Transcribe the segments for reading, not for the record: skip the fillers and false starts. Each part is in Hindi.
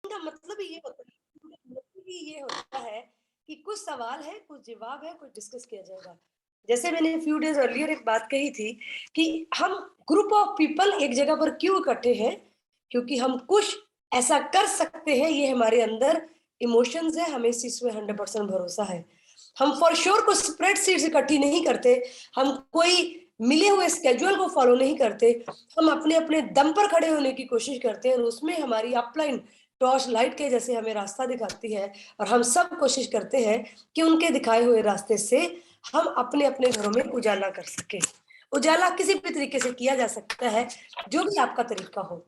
का मतलब ये होता है, मतलब ये होता है कि कुछ सवाल है, कुछ जवाब है, कुछ डिस्कस किया जाएगा। जैसे मैंने फ्यू डेज अर्लियर एक बात कही थी कि हम ग्रुप ऑफ पीपल एक जगह पर क्यों इकट्ठे हैं, क्योंकि हम कुछ ऐसा कर सकते हैं, ये हमारे अंदर इमोशंस है, हमें इस चीज पे 100% भरोसा है। हम फॉर श्योर को स्प्रेडशीट्स इकट्ठी नहीं करते, हम कोई मिले हुए स्केड्यूल को फॉलो नहीं करते, हम अपने अपने दम पर खड़े होने की कोशिश करते हैं और उसमें हमारी अपलाइन टॉर्च लाइट के जैसे हमें रास्ता दिखाती है और हम सब कोशिश करते हैं कि उनके दिखाए हुए रास्ते से हम अपने अपने घरों में उजाला कर सके। उजाला किसी भी तरीके से किया जा सकता है, जो भी आपका तरीका हो।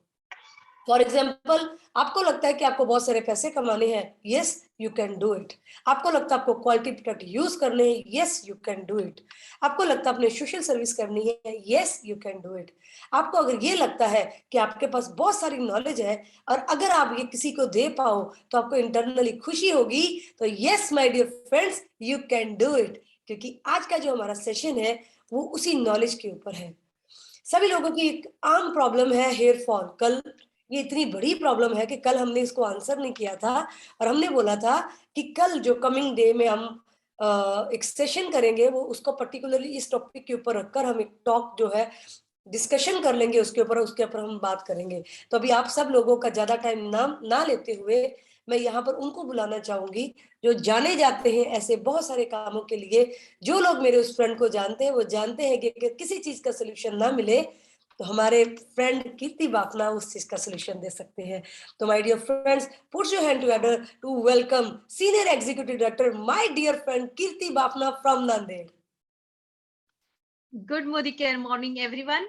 फॉर एग्जाम्पल, आपको लगता है कि आपको बहुत सारे पैसे कमाने हैं, yes you can do it. आपको लगता है आपको क्वालिटी प्रोडक्ट यूज करने हैं, yes you can do it. आपको लगता है अपने सोशल सर्विस करनी है, yes you can do it. आपको अगर ये लगता है कि आपके पास बहुत सारी नॉलेज है और अगर आप ये किसी को दे पाओ तो आपको इंटरनली खुशी होगी, तो yes my dear friends, you can do it. क्योंकि आज का जो हमारा सेशन है वो उसी नॉलेज के ऊपर है। सभी लोगों की एक आम प्रॉब्लम है हेयर फॉल। कल ये इतनी बड़ी प्रॉब्लम है कि कल हमने इसको आंसर नहीं किया था और हमने बोला था कि कल जो कमिंग डे में हम एक सेशन करेंगे, वो उसको पर्टिकुलरली इस टॉपिक के ऊपर रखकर हम एक टॉक जो है डिस्कशन कर लेंगे, उसके ऊपर हम बात करेंगे। तो अभी आप सब लोगों का ज्यादा टाइम ना लेते हुए मैं यहाँ पर उनको बुलाना चाहूंगी जो जाने जाते हैं ऐसे बहुत सारे कामों के लिए। जो लोग मेरे उस फ्रेंड को जानते हैं वो जानते हैं कि किसी चीज का सोल्यूशन ना मिले तो हमारे फ्रेंड कीर्ति बाफना उस चीज का सोल्यूशन दे सकते हैं। तो my dear friends, put your hand together to welcome senior executive director my dear friend Kirti Bafna from Nanded. Good Modicare morning everyone.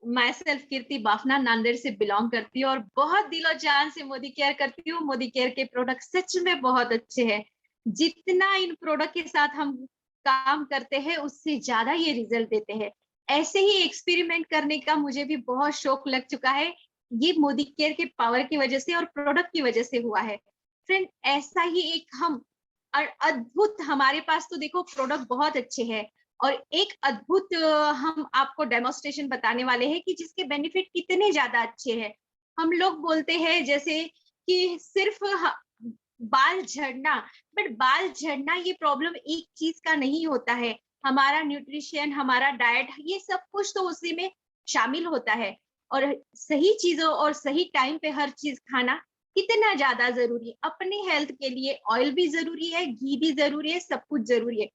Myself Kirti Bafna Nanded से बिलोंग करती हूँ और बहुत दिलो जान से मोदी केयर करती हूँ। मोदी केयर के प्रोडक्ट सच में बहुत अच्छे हैं। जितना इन प्रोडक्ट के साथ हम काम करते हैं उससे ज्यादा ये रिजल्ट देते हैं। ऐसे ही एक्सपेरिमेंट करने का मुझे भी बहुत शौक लग चुका है। ये मोदी केयर के पावर की वजह से और प्रोडक्ट की वजह से हुआ है। फ्रेंड, ऐसा ही एक हम अद्भुत, हमारे पास तो देखो प्रोडक्ट बहुत अच्छे हैं और एक अद्भुत हम आपको डेमोस्ट्रेशन बताने वाले हैं कि जिसके बेनिफिट कितने ज्यादा अच्छे हैं। हम लोग बोलते हैं जैसे कि सिर्फ बाल झड़ना, बट बाल झड़ना ये प्रॉब्लम एक चीज का नहीं होता है। हमारा न्यूट्रिशन, हमारा डाइट, ये सब कुछ तो उसी में शामिल होता है। और सही चीजों और सही टाइम पे हर चीज खाना कितना ज्यादा जरूरी है अपने हेल्थ के लिए। ऑयल भी जरूरी है, घी भी जरूरी है, सब कुछ जरूरी है।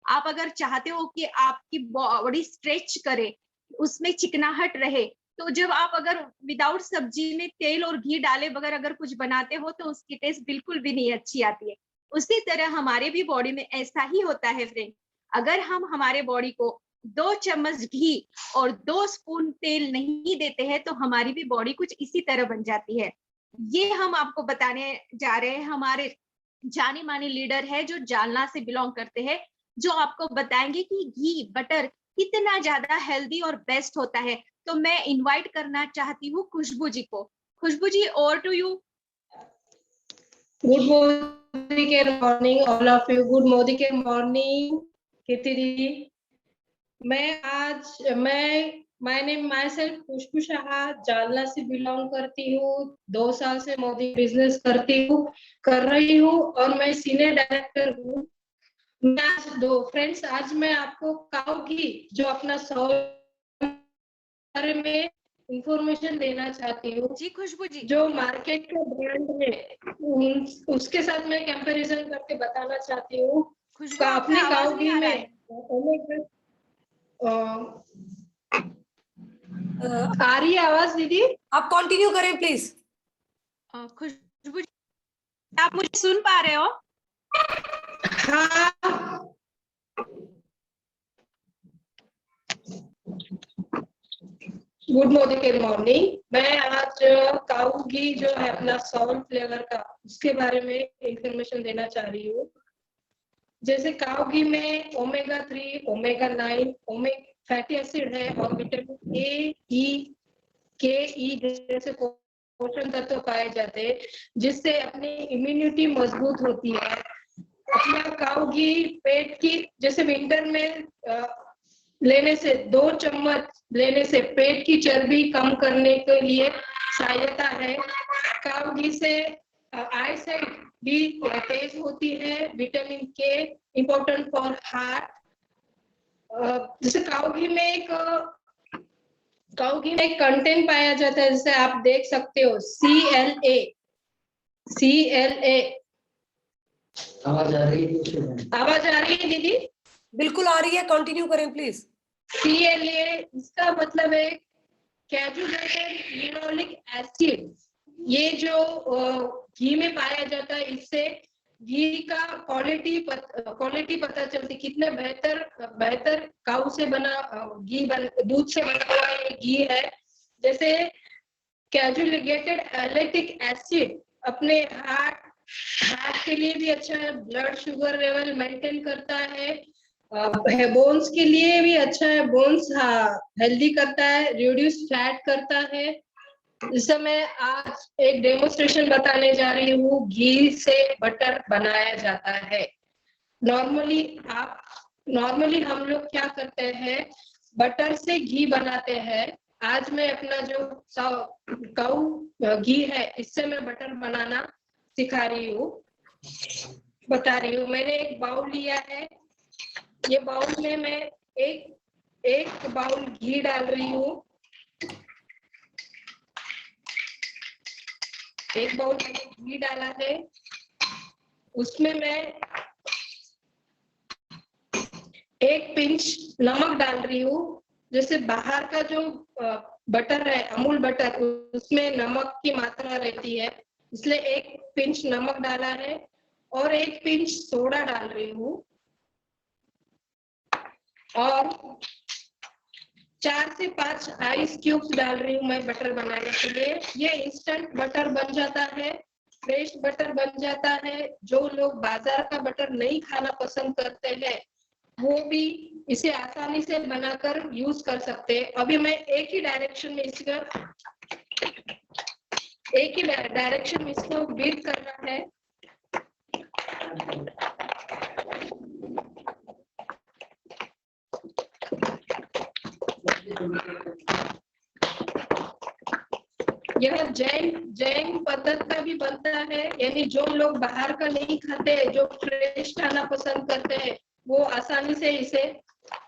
आप अगर चाहते हो कि आपकी बॉडी स्ट्रेच करे, उसमें चिकनाहट रहे, तो जब आप अगर विदाउट सब्जी में तेल और घी डाले बगैर अगर कुछ बनाते हो तो उसकी टेस्ट बिल्कुल भी नहीं अच्छी आती है। उसी तरह हमारे भी बॉडी में ऐसा ही होता है फ्रेंड। अगर हम हमारे बॉडी को 2 चम्मच घी और 2 स्पून तेल नहीं देते हैं तो हमारी भी बॉडी कुछ इसी तरह बन जाती है। ये हम आपको बताने जा रहे हैं। हमारे जाने माने लीडर है जो जालना से बिलोंग करते हैं, जो आपको बताएंगे कि घी बटर कितना ज्यादा हेल्दी और बेस्ट होता है। तो मैं इनवाइट करना चाहती हूँ खुशबू जी को। Khushboo ji, over to you. Good Modicare morning all of you. Good Modicare morning Kirti दीदी। My name myself Khushboo Shah, Jalna से बिलोंग करती हूँ। 2 साल से मोदी बिजनेस कर रही हूँ और मैं सीनियर डायरेक्टर हूँ। आज मैं आपको काऊ घी जो अपना बारे में इंफॉर्मेशन देना चाहती हूँ। जी खुशबू जी। जो मार्केट का ब्रांड है उसके साथ मैं कंपैरिजन करके बताना चाहती हूँ। अपने काऊ घी में आ रही है आवाज दीदी? आप कंटिन्यू करें प्लीज। खुशबू जी, आप मुझे सुन पा रहे हो? हाँ। Good morning. मैं आज काऊ घी जो है अपना सॉल्ट फ्लेवर का, उसके बारे में इंफॉर्मेशन देना चाह रही हूँ। जैसे काऊ घी में ओमेगा 3, ओमेगा 9 फैटी एसिड है और विटामिन ए, ई, के, ई जैसे पोषण तत्व पाए जाते हैं, जिससे अपनी इम्यूनिटी मजबूत होती है। अपना काऊ घी पेट की, जैसे विंटर में लेने से 2 चम्मच लेने से पेट की चर्बी कम करने के लिए सहायता है। काऊ घी से आई साइट भी तेज होती है, विटामिन के इम्पोर्टेंट फॉर हार्ट। जैसे काऊ घी में एक कंटेंट पाया जाता है, जैसे आप देख सकते हो CLA। आवाज आ रही है? आवाज आ रही है दीदी? बिल्कुल आ रही है, कंटिन्यू करें प्लीज। CLA इसका मतलब है कैजुलेटेड लिनोलिक एसिड। ये जो घी में पाया जाता है, इससे घी का क्वालिटी पता चलती, कितने बेहतर काऊ से बना दूध से बना हुआ ये घी है। जैसे कैजुलेटेड लैक्टिक एसिड अपने हार्ट के लिए भी अच्छा है, ब्लड शुगर लेवल मेंटेन करता है, बोन्स के लिए भी अच्छा है, बोन्स हेल्दी करता है, रिड्यूस फैट करता है। इस समय आज एक डेमोन्स्ट्रेशन बताने जा रही हूँ, घी से बटर बनाया जाता है। नॉर्मली हम लोग क्या करते हैं, बटर से घी बनाते हैं। आज मैं अपना जो काऊ घी है, इससे मैं बटर बनाना सिखा रही हूँ, बता रही हूँ। मैंने एक बाउल लिया है, ये बाउल में मैं एक बाउल घी डाल रही हूँ। एक बाउल मैंने घी डाला है, उसमें मैं एक पिंच नमक डाल रही हूँ। जैसे बाहर का जो बटर है, अमूल बटर, उसमें नमक की मात्रा रहती है, इसलिए एक पिंच नमक डाला है और एक पिंच सोडा डाल रही हूँ और 4 से 5 आइस क्यूब्स डाल रही हूँ मैं बटर बनाने के लिए। ये इंस्टेंट बटर बन जाता है, फ्रेश बटर बन जाता है। जो लोग बाजार का बटर नहीं खाना पसंद करते हैं, वो भी इसे आसानी से बनाकर यूज कर सकते हैं। अभी मैं एक ही डायरेक्शन में इसको बीट करना है। यह जैन पद्धत का भी बनता है, यानी जो लोग बाहर का नहीं खाते, जो फ्रेश खाना पसंद करते हैं, वो आसानी से इसे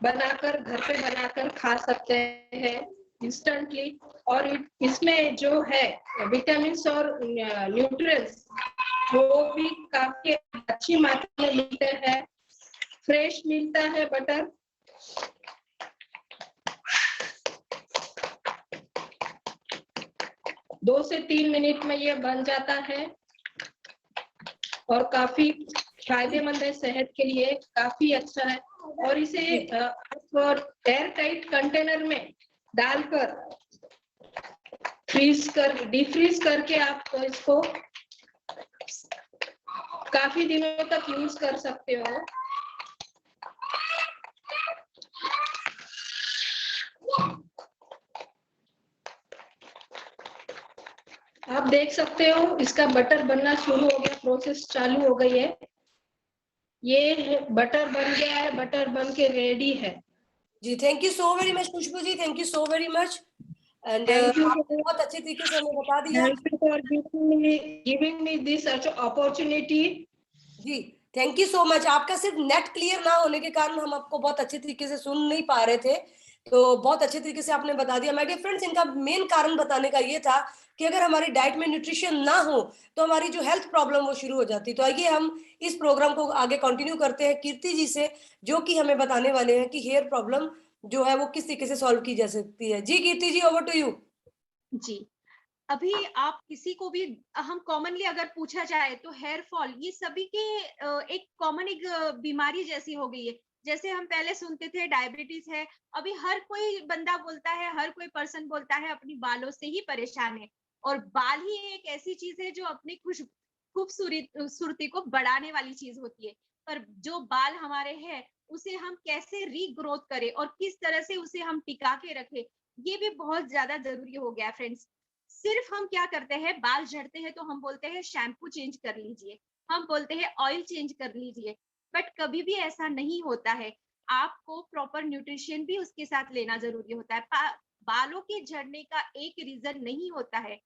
घर पे बनाकर खा सकते हैं इंस्टेंटली। और इसमें जो है विटामिन और न्यूट्रिएंट्स, वो भी काफी अच्छी मात्रा में मिलते हैं। फ्रेश मिलता है बटर। दो से 3 मिनट में ये बन जाता है और काफी फायदेमंद है, सेहत के लिए काफी अच्छा है। और इसे एयर टाइट कंटेनर में डालकर डिफ्रीज करके आप इसको काफी दिनों तक यूज कर सकते हो। आप देख सकते हो इसका बटर बनना शुरू हो गया, प्रोसेस चालू हो गई है। ये बटर बन गया है, बटर बन के रेडी है जी। Thank you so very much Khushboo ji, thank you so very much. And आपने बहुत अच्छे तरीके से हमें बता दिया। Thank you for giving me this opportunity. जी थैंक यू सो मच। आपका सिर्फ नेट क्लियर ना होने के कारण हम आपको बहुत अच्छे तरीके से सुन नहीं पा रहे थे, तो बहुत अच्छे तरीके से आपने बता दिया। माय डियर फ्रेंड्स, इनका मेन कारण बताने का ये था कि अगर हमारी डाइट में न्यूट्रिशन ना हो तो हमारी जो हेल्थ प्रॉब्लम वो शुरू हो जाती। तो आइए हम इस प्रोग्राम को आगे कंटिन्यू करते हैं कीर्ति जी से, जो कि हमें बताने वाले हैं कि हेयर प्रॉब्लम जो है वो किस तरीके से सॉल्व की जा सकती है। जी कीर्ति जी, ओवर टू यू। जी, अभी आप किसी को भी हम कॉमनली अगर पूछा जाए तो हेयर फॉल ये सभी के एक कॉमन बीमारी जैसी हो गई है। जैसे हम पहले सुनते थे डायबिटीज है, अभी हर कोई बंदा बोलता है, हर कोई पर्सन बोलता है अपनी बालों से ही परेशान है। और बाल ही एक ऐसी चीज है जो अपनी खूबसूरती को बढ़ाने वाली चीज होती है। पर जो बाल हमारे हैं उसे हम कैसे रीग्रोथ करें और किस तरह से उसे हम टिका के रखें, ये भी बहुत ज्यादा जरूरी हो गया फ्रेंड्स। सिर्फ हम क्या करते हैं, बाल झड़ते हैं तो हम बोलते हैं शैम्पू चेंज कर लीजिए, हम बोलते हैं ऑयल चेंज कर लीजिए, बट कभी भी ऐसा नहीं होता है। आपको प्रॉपर न्यूट्रिशन भी उसके साथ लेना जरूरी होता है। बालों के झड़ने का एक रीजन नहीं होता है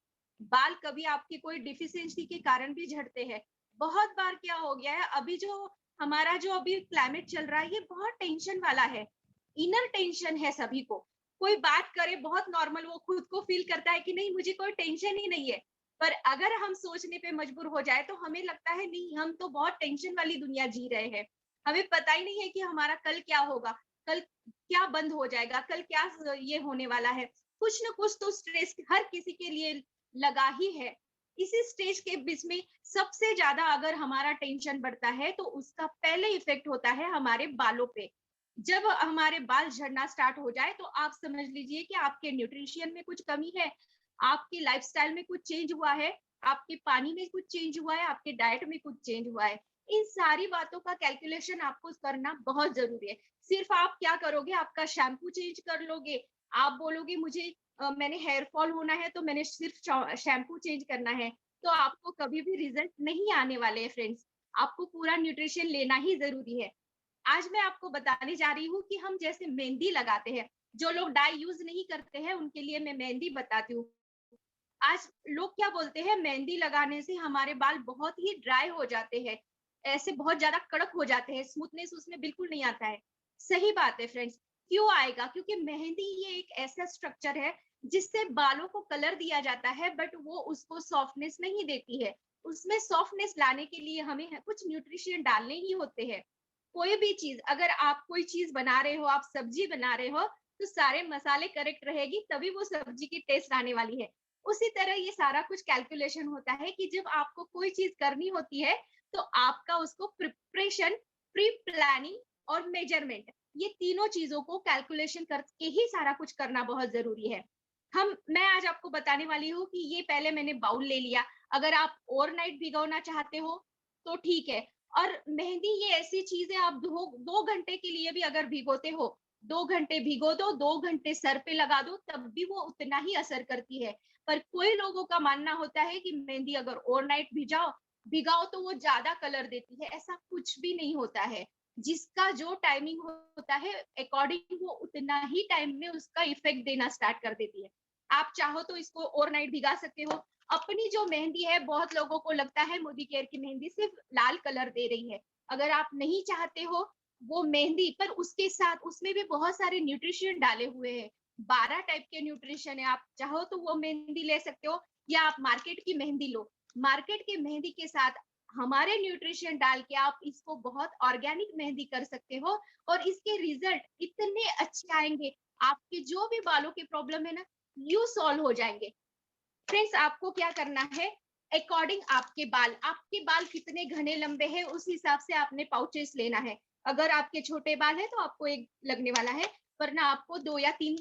बाल कभी आपकी कोई डिफिशियंसी के कारण भी झड़ते हैं। बहुत बार क्या हो गया है, अभी जो हमारा जो अभी क्लाइमेट चल रहा है ये बहुत टेंशन वाला है, इनर टेंशन है सभी को। कोई बात करे बहुत नॉर्मल, वो खुद को फील करता है कि नहीं मुझे कोई टेंशन ही नहीं है, पर अगर हम सोचने पे मजबूर हो जाए तो हमें लगता है नहीं हम तो बहुत टेंशन वाली दुनिया जी रहे हैं। हमें पता ही नहीं है कि हमारा कल क्या होगा, कल क्या बंद हो जाएगा, कल क्या ये होने वाला है। कुछ ना कुछ तो स्ट्रेस हर किसी के लिए लगा ही है। इसी स्टेज के बीच में सबसे ज्यादा अगर हमारा टेंशन बढ़ता है तो उसका पहले इफेक्ट होता है हमारे बालों पे। जब हमारे बाल झड़ना स्टार्ट हो जाए तो आप समझ लीजिए कि आपके न्यूट्रिशन में कुछ कमी है, आपके लाइफस्टाइल में कुछ चेंज हुआ है, आपके पानी में कुछ चेंज हुआ है, आपके डाइट में कुछ चेंज हुआ है। इन सारी बातों का कैलकुलेशन आपको करना बहुत जरूरी है। सिर्फ आप क्या करोगे, आपका शैम्पू चेंज कर लोगे, आप बोलोगे मुझे मैंने हेयर फॉल होना है तो मैंने सिर्फ शैम्पू चेंज करना है, तो आपको कभी भी रिजल्ट नहीं आने वाले हैं फ्रेंड्स। आपको पूरा न्यूट्रिशन लेना ही जरूरी है। आज मैं आपको बताने जा रही हूँ कि हम जैसे मेहंदी लगाते हैं, जो लोग डाई यूज नहीं करते हैं उनके लिए मैं मेहंदी बताती हूँ। आज लोग क्या बोलते हैं, मेहंदी लगाने से हमारे बाल बहुत ही ड्राई हो जाते हैं, ऐसे बहुत ज्यादा कड़क हो जाते हैं, स्मूथनेस उसमें बिल्कुल नहीं आता है। सही बात है फ्रेंड्स। क्यों आएगा? क्योंकि मेहंदी ये एक ऐसा स्ट्रक्चर है जिससे बालों को कलर दिया जाता है, बट वो उसको सॉफ्टनेस नहीं देती है। उसमें सॉफ्टनेस लाने के लिए हमें कुछ न्यूट्रिशन डालने ही होते हैं। कोई भी चीज, अगर आप कोई चीज बना रहे हो, आप सब्जी बना रहे हो, तो सारे मसाले करेक्ट रहेगी तभी वो सब्जी की टेस्ट आने वाली है। उसी तरह ये सारा कुछ कैलकुलेशन होता है कि जब आपको कोई चीज करनी होती है तो आपका उसको प्रिपरेशन, प्री प्लानिंग और मेजरमेंट, ये तीनों चीजों को कैलकुलेशन करके ही सारा कुछ करना बहुत जरूरी है। मैं आज आपको बताने वाली हूँ कि ये पहले मैंने बाउल ले लिया। अगर आप ओवरनाइट भिगोना चाहते हो तो ठीक है। और मेहंदी ये ऐसी चीज है, आप 2 घंटे के लिए भी अगर भिगोते हो, 2 घंटे भिगो दो, 2 घंटे सर पे लगा दो, तब भी वो उतना ही असर करती है। पर कोई लोगों का मानना होता है कि मेहंदी अगर ओवरनाइट भिगाओ तो वो ज्यादा कलर देती है। ऐसा कुछ भी नहीं होता है। जिसका जो टाइमिंग होता है अकॉर्डिंग वो उतना ही टाइम में उसका इफेक्ट देना स्टार्ट कर देती है। आप चाहो तो इसको ओवरनाइट भिगा सकते हो। अपनी जो मेहंदी है, बहुत लोगों को लगता है मोदी केयर की मेहंदी सिर्फ लाल कलर दे रही है। अगर आप नहीं चाहते हो वो मेहंदी, पर उसके साथ उसमें भी बहुत सारे न्यूट्रिशन डाले हुए हैं, 12 टाइप के न्यूट्रिशन है। आप चाहो तो वो मेहंदी ले सकते हो, या आप मार्केट की मेहंदी लो। मार्केट की मेहंदी के साथ हमारे न्यूट्रिशन डाल के आप इसको बहुत ऑर्गेनिक मेहंदी कर सकते हो, और इसके रिजल्ट इतने अच्छे आएंगे, आपके जो भी बालों के प्रॉब्लम है ना, यू सॉल्व हो जाएंगे। फ्रेंड्स, आपको क्या करना है, अकॉर्डिंग आपके बाल कितने घने लंबे हैं उस हिसाब से आपने पाउचेस लेना है। अगर आपके छोटे बाल है तो आपको एक लगने वाला है, वरना आपको 2 या 3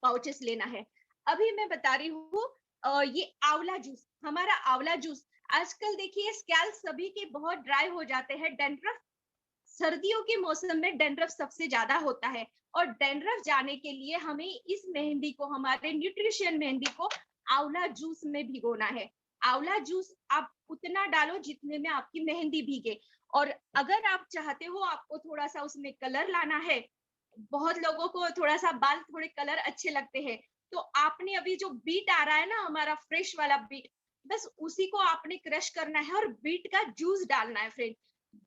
पाउचेस लेना है। अभी मैं बता रही हूँ ये आंवला जूस, हमारा आंवला जूस। आजकल देखिए स्कैल्प सभी के बहुत ड्राई हो जाते हैं, डैंड्रफ, सर्दियों के मौसम में डैंड्रफ सबसे ज्यादा होता है, और डैंड्रफ जाने के लिए हमें इस मेहंदी को, हमारे न्यूट्रिशन मेहंदी को आंवला जूस में भिगोना है। आंवला जूस आप उतना डालो जितने में आपकी मेहंदी भीगे। और अगर आप चाहते हो आपको थोड़ा सा उसमें कलर लाना है, बहुत लोगों को थोड़ा सा बाल थोड़े कलर अच्छे लगते हैं, तो आपने अभी जो बीट आ रहा है ना, हमारा फ्रेश वाला बीट, बस उसी को आपने क्रश करना है और बीट का जूस डालना है फ्रेंड।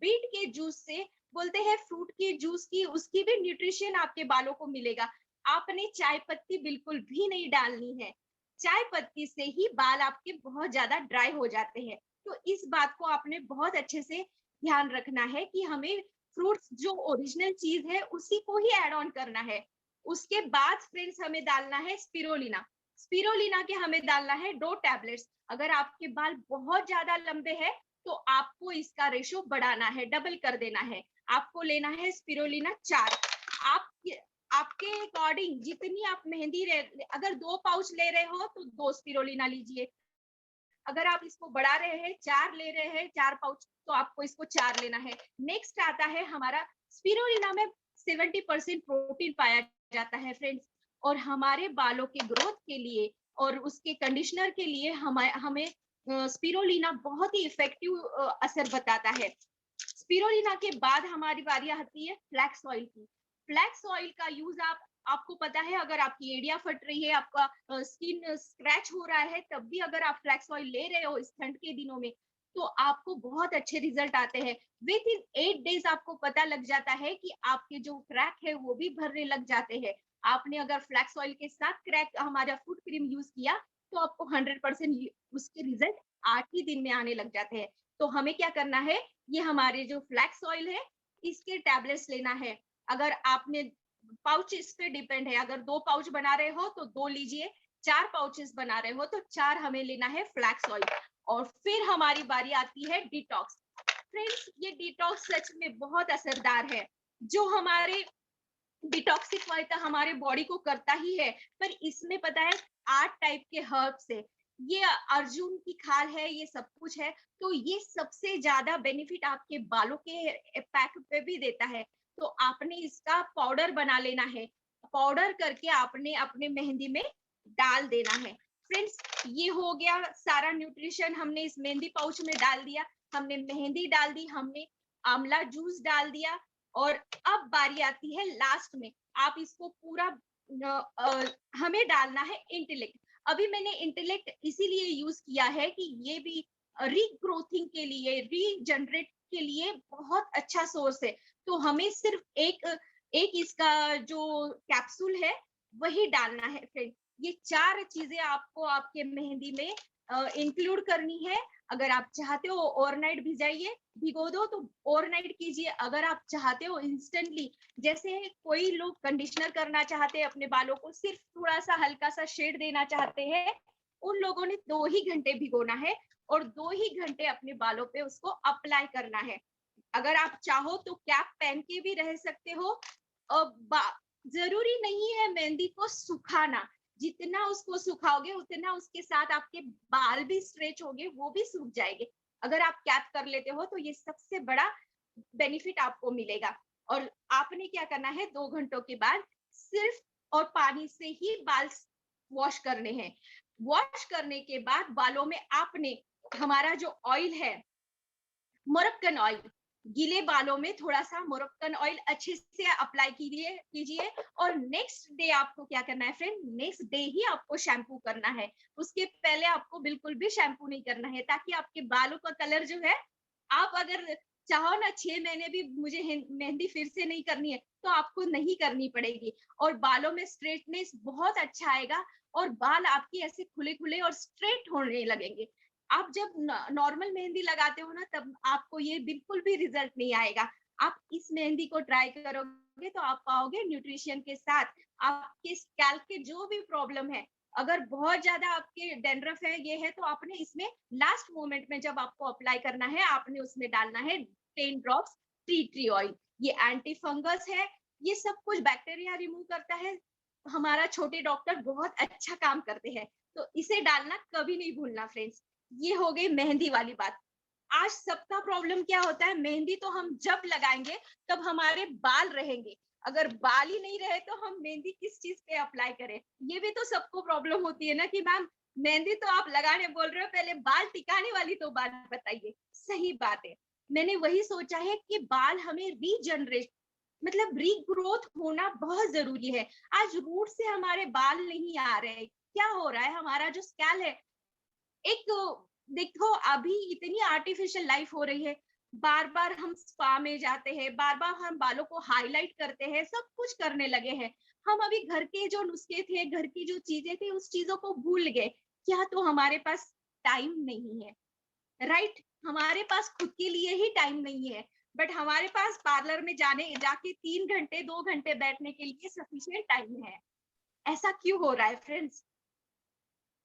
बीट के जूस से, बोलते हैं फ्रूट के जूस की, उसकी भी न्यूट्रिशन आपके बालों को मिलेगा। आपने चाय पत्ती बिल्कुल भी नहीं डालनी है। चाय पत्ती से ही बाल आपके बहुत ज्यादा ड्राई हो जाते हैं। तो इस बात को आपने बहुत अच्छे से ध्यान रखना है कि हमें फ्रूट्स जो ओरिजिनल चीज है उसी को ही ऐड ऑन करना है। उसके बाद फ्रेंड्स हमें डालना है स्पिरोलिना। स्पिरोलिना के हमें डालना है 2 टैबलेट्स। अगर आपके बाल बहुत ज्यादा लंबे हैं तो आपको इसका रेशो बढ़ाना है, डबल कर देना है। आपको लेना है स्पिरोलिना 4। आप आपके अकॉर्डिंग जितनी आप मेहंदी अगर 2 पाउच ले रहे हो तो 2 स्पिरोलिना लीजिए। अगर आप इसको बढ़ा रहे हैं, 4 ले रहे हैं, 4 पाउच, तो आपको इसको 4 लेना है। नेक्स्ट आता है हमारा स्पिरोलिना में 70% प्रोटीन पाया जाता है फ्रेंड्स, और हमारे बालों के ग्रोथ के लिए और उसके कंडीशनर के लिए हमें स्पिरोलिना बहुत ही इफेक्टिव असर बताता है। स्पिरोलिना के बाद हमारी बारी आती है फ्लैक्स ऑयल की। फ्लैक्स ऑयल का यूज आप आपको पता है अगर आपकी एड़ियां फट रही है, आपका स्किन स्क्रैच हो रहा है, तब भी अगर आप फ्लैक्स ऑयल ले रहे हो इस ठंड के दिनों में, तो आपको बहुत अच्छे रिजल्ट आते हैं। विद इन 8 डेज आपको पता लग जाता है कि आपके जो क्रैक है वो भी भरने लग जाते हैं। आपने अगर फ्लैक्स ऑयल के साथ क्रैक हमारा फुट क्रीम यूज किया तो आपको 100% उसके रिजल्ट 8 ही दिन में आने लग जाते हैं। तो हमें क्या करना है, ये हमारे जो फ्लैक्स ऑयल है इसके टैबलेट्स लेना है। अगर आपने पाउच इस पे डिपेंड है, अगर 2 पाउच बना रहे हो तो 2 लीजिए, 4 पाउचेस बना रहे हो तो 4 हमें लेना है फ्लैक्स ऑयल। और फिर हमारी बारी आती है डिटॉक्स। फ्रेंड्स, ये डिटॉक्स सच में बहुत असरदार है। जो हमारे डिटॉक्सिफाई हमारे बॉडी को करता ही है, पर इसमें पता है 8 टाइप के हर्ब्स है, ये अर्जुन की खाल है, ये सब कुछ है। तो ये सबसे ज्यादा बेनिफिट आपके बालों के पैक पे भी देता है। तो आपने इसका पाउडर बना लेना है, पाउडर करके आपने अपने मेहंदी में डाल देना है। फ्रेंड्स, ये हो गया सारा न्यूट्रिशन हमने इस मेहंदी पाउच में डाल दिया, हमने मेहंदी डाल दी, हमने आंवला जूस डाल दिया। और अब बारी आती है लास्ट में, आप इसको पूरा हमें डालना है इंटेलेक्ट। अभी मैंने इंटेलेक्ट इसीलिए यूज किया है कि ये भी रीग्रोथिंग के लिए, रीजनरेट के लिए बहुत अच्छा सोर्स है। तो हमें सिर्फ एक इसका जो कैप्सूल है वही डालना है। फ्रेंड, ये 4 चीजें आपको आपके मेहंदी में इंक्लूड करनी है। अगर आप चाहते हो ओवरनाइट भिजाइए, भिगो दो तो ओवरनाइट कीजिए। अगर आप चाहते हो इंस्टेंटली, जैसे कोई लोग कंडीशनर करना चाहते हैं अपने बालों को, सिर्फ थोड़ा सा हल्का सा शेड देना चाहते हैं, उन लोगों ने 2 ही घंटे भिगोना है और 2 ही घंटे अपने बालों पे उसको अप्लाई करना है। अगर आप चाहो तो कैप पहन के भी रह सकते हो। जरूरी नहीं है मेहंदी को सुखाना, जितना उसको सुखाओगे उतना उसके साथ आपके बाल भी स्ट्रेच होंगे, वो भी सूख जाएंगे। अगर आप कैप कर लेते हो तो ये सबसे बड़ा बेनिफिट आपको मिलेगा। और आपने क्या करना है, 2 घंटों के बाद सिर्फ और पानी से ही बाल वॉश करने हैं। वॉश करने के बाद बालों में आपने हमारा जो ऑयल है, मोरक्कन ऑयल, गीले बालों में थोड़ा सा मोरक्कन ऑयल अच्छे से अप्लाई कीजिए। और नेक्स्ट डे आपको क्या करना है फ्रेंड, नेक्स्ट डे ही आपको शैम्पू करना है। उसके पहले आपको बिल्कुल भी शैम्पू नहीं करना है, ताकि आपके बालों का कलर जो है, आप अगर चाहो ना 6 महीने भी मुझे मेहंदी फिर से नहीं करनी है तो आपको नहीं करनी पड़ेगी, और बालों में स्ट्रेटनेस बहुत अच्छा आएगा और बाल आपके ऐसे खुले खुले और स्ट्रेट होने लगेंगे। आप जब नॉर्मल मेहंदी लगाते हो ना, तब आपको ये बिल्कुल भी रिजल्ट नहीं आएगा। आप इस मेहंदी को ट्राई करोगे तो आप पाओगे न्यूट्रिशन के साथ आपके स्कैल्प के जो भी प्रॉब्लम है, अगर बहुत ज्यादा आपके डैंड्रफ है, ये है, तो आपने इसमें लास्ट मोमेंट में जब आपको अप्लाई करना है, आपने उसमें डालना है 10 ड्रॉप्स टी ऑयल। ये एंटी फंगस है, ये सब कुछ बैक्टीरिया रिमूव करता है। हमारा छोटे डॉक्टर बहुत अच्छा काम करते हैं, तो इसे डालना कभी नहीं भूलना फ्रेंड्स। ये हो गई मेहंदी वाली बात। आज सबका प्रॉब्लम क्या होता है, मेहंदी तो हम जब लगाएंगे तब हमारे बाल रहेंगे, अगर बाल ही नहीं रहे तो हम मेहंदी किस चीज पे अप्लाई करें। ये भी तो सबको प्रॉब्लम होती है ना कि मैम मेहंदी तो आप लगाने बोल रहे हो, पहले बाल टिकाने वाली तो बात बताइए। सही बात है, मैंने वही सोचा है कि बाल हमें रीजनरेट, मतलब रीग्रोथ होना बहुत जरूरी है। आज रूट से हमारे बाल नहीं आ रहे, क्या हो रहा है, हमारा जो स्कैल्प है, एक देखो अभी इतनी आर्टिफिशियल लाइफ हो रही है, बार बार हम स्पा में जाते हैं, बार बार हम बालों को हाईलाइट करते हैं, सब कुछ करने लगे हैं। हम अभी घर के जो नुस्खे थे, घर की जो चीजें थी, उस चीजों को भूल गए। क्या तो हमारे पास टाइम नहीं है, राइट? हमारे पास खुद के लिए ही टाइम नहीं है, बट हमारे पास पार्लर में जाके 3 घंटे 2 घंटे बैठने के लिए सफिशिएंट टाइम है। ऐसा क्यों हो रहा है फ्रेंड्स?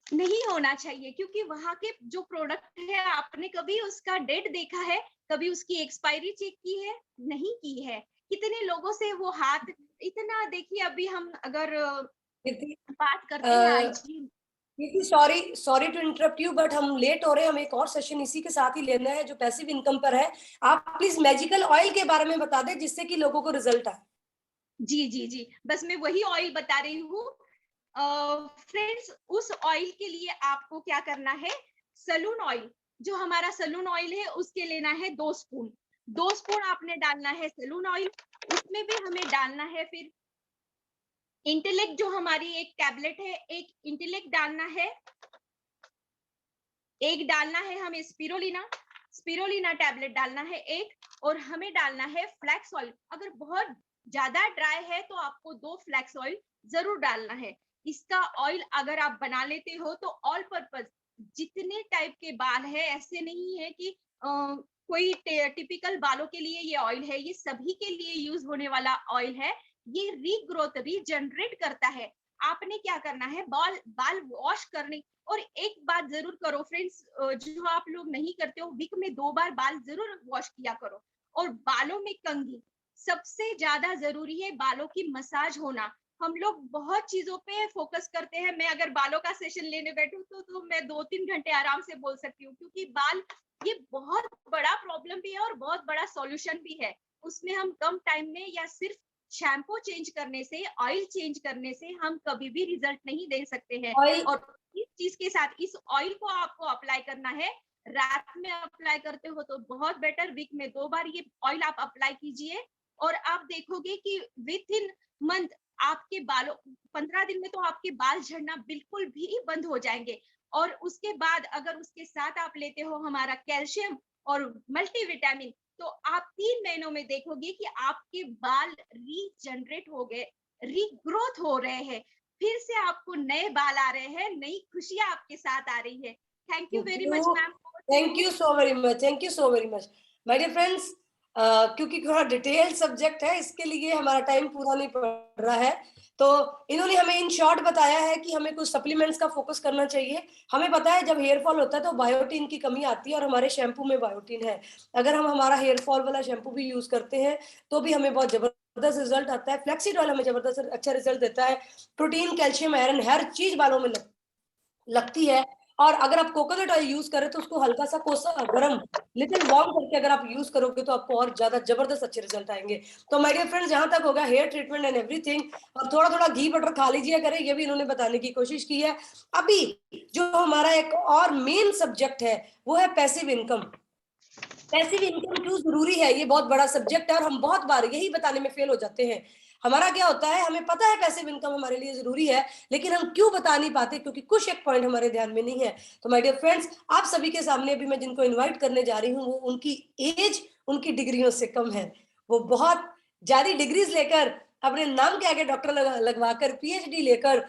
नहीं होना चाहिए, क्योंकि वहां के जो प्रोडक्ट है, आपने कभी उसका डेट देखा है, कभी उसकी एक्सपायरी चेक की है? नहीं की है। कितने लोगों से वो हाथ, इतना देखिए, अभी हम अगर बात करते हैं hygiene, sorry sorry to interrupt you, but हम लेट हो रहे हैं, हम एक और सेशन इसी के साथ ही लेना है जो पैसिव इनकम पर है। आप प्लीज मैजिकल ऑयल के बारे में बता दें जिससे कि लोगों को रिजल्ट आए। जी जी जी, बस मैं वही ऑयल बता रही हूँ। फ्रेंड्स, उस ऑयल के लिए आपको क्या करना है, सलून ऑयल, जो हमारा सलून ऑयल है उसके लेना है 2 स्पून। 2 स्पून आपने डालना है सलून ऑयल। उसमें भी हमें डालना है फिर इंटेलेक्ट जो हमारी एक टैबलेट है, एक इंटेलेक्ट डालना है, एक डालना है हमें स्पिरुलिना टैबलेट डालना है एक, और हमें डालना है फ्लैक्स ऑयल। अगर बहुत ज्यादा ड्राई है तो आपको 2 फ्लैक्स ऑयल जरूर डालना है। इसका ऑयल अगर आप बना लेते हो तो ऑल पर्पस जितने टाइप के बाल है, ऐसे नहीं है कि कोई टिपिकल बालों के लिए ये ऑयल है, ये सभी के लिए यूज होने वाला ऑयल है। ये रीग्रोथ, रीजनरेट करता है। आपने क्या करना है, बाल वॉश करने, और एक बात जरूर करो फ्रेंड्स, जो आप लोग नहीं करते हो, वीक में 2 बार बाल जरूर वॉश किया करो। और बालों में कंघी सबसे ज्यादा जरूरी है, बालों की मसाज होना। हम लोग बहुत चीजों पे फोकस करते हैं। मैं अगर बालों का सेशन लेने बैठूं तो मैं 2-3 घंटे आराम से बोल सकती हूँ, क्योंकि बाल ये बहुत बड़ा प्रॉब्लम भी है और बहुत बड़ा सॉल्यूशन भी है। उसमें हम कम टाइम में या सिर्फ शैम्पू चेंज करने से, ऑयल चेंज करने से हम कभी भी रिजल्ट नहीं दे सकते हैं। और इस चीज के साथ इस ऑयल को आपको अप्लाई करना है। रात में अप्लाई करते हो तो बहुत बेटर, वीक में 2 बार ये ऑयल आप अप्लाई कीजिए, और आप देखोगे कि विद इन मंथ आपके बालों 15 दिन में तो आपके बाल झड़ना बिल्कुल भी बंद हो जाएंगे। और उसके बाद अगर उसके साथ आप लेते हो हमारा कैल्शियम और मल्टीविटामिन, तो आप 3 महीनों में देखोगे कि आपके बाल रीजनरेट हो गए, रीग्रोथ हो रहे हैं, फिर से आपको नए बाल आ रहे हैं, नई खुशियां आपके साथ आ रही है। Thank you very much ma'am. Thank you so very much, thank you so very much my dear friends. क्योंकि थोड़ा डिटेल सब्जेक्ट है, इसके लिए हमारा टाइम पूरा नहीं पड़ रहा है, तो इन्होंने हमें इन शॉर्ट बताया है कि हमें कुछ सप्लीमेंट्स का फोकस करना चाहिए। हमें पता है जब हेयर फॉल होता है तो बायोटिन की कमी आती है, और हमारे शैम्पू में बायोटिन है। अगर हम हमारा हेयर फॉल वाला शैम्पू भी यूज करते हैं तो भी हमें बहुत जबरदस्त रिजल्ट आता है। फ्लैक्सीड ऑयल हमें जबरदस्त अच्छा रिजल्ट देता है। प्रोटीन, कैल्शियम, आयरन हर चीज बालों में लगती है। और अगर आप कोकोनट ऑयल यूज करें तो उसको हल्का सा कोसा गरम, लिटिल वार्म करके अगर आप यूज करोगे तो आपको और ज्यादा जबरदस्त अच्छे रिजल्ट आएंगे। तो माय डियर फ्रेंड्स, जहां तक हो गया हेयर ट्रीटमेंट एंड एवरीथिंग, और थोड़ा थोड़ा घी बटर खा लीजिए करें, ये भी इन्होंने बताने की कोशिश की है। अभी जो हमारा एक और मेन सब्जेक्ट है वो है पैसिव इनकम। पैसिव इनकम क्यों जरूरी है, ये बहुत बड़ा सब्जेक्ट है और हम बहुत बार यही बताने में फेल हो जाते हैं। हमारा क्या होता है, हमें पता है पैसिव इनकम हमारे लिए जरूरी है, लेकिन हम क्यों बता नहीं पाते, क्योंकि कुछ एक पॉइंट हमारे ध्यान में नहीं है। तो माय डियर फ्रेंड्स, आप सभी के सामने अभी मैं जिनको इन्वाइट करने जा रही हूँ वो उनकी एज उनकी डिग्रियों से कम है। वो बहुत ज्यादा डिग्रीज लेकर, अपने नाम के आगे डॉक्टर लगवाकर, पीएचडी लेकर,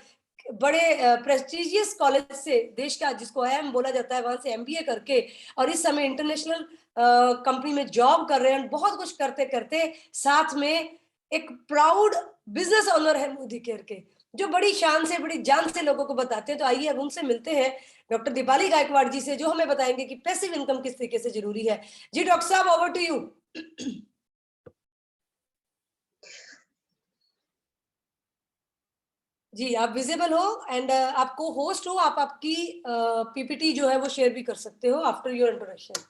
बड़े प्रेस्टिजियस कॉलेज से, देश का जिसको IIM बोला जाता है, वहां से MBA करके, और इस समय इंटरनेशनल कंपनी में जॉब कर रहे हैं। बहुत कुछ करते करते साथ में एक प्राउड बिजनेस ओनर है मोदी केयर के, जो बड़ी शान से, बड़ी जान से लोगों को बताते हैं। तो आइए अब उनसे मिलते हैं, डॉक्टर दीपाली गायकवाड़ जी से, जो हमें बताएंगे कि पैसिव इनकम किस तरीके से जरूरी है। जी डॉक्टर साहब, ओवर टू यू। जी, आप विजिबल हो एंड आपको होस्ट हो, आप आपकी PPT जो है वो शेयर भी कर सकते हो आफ्टर योर इंट्रोडक्शन।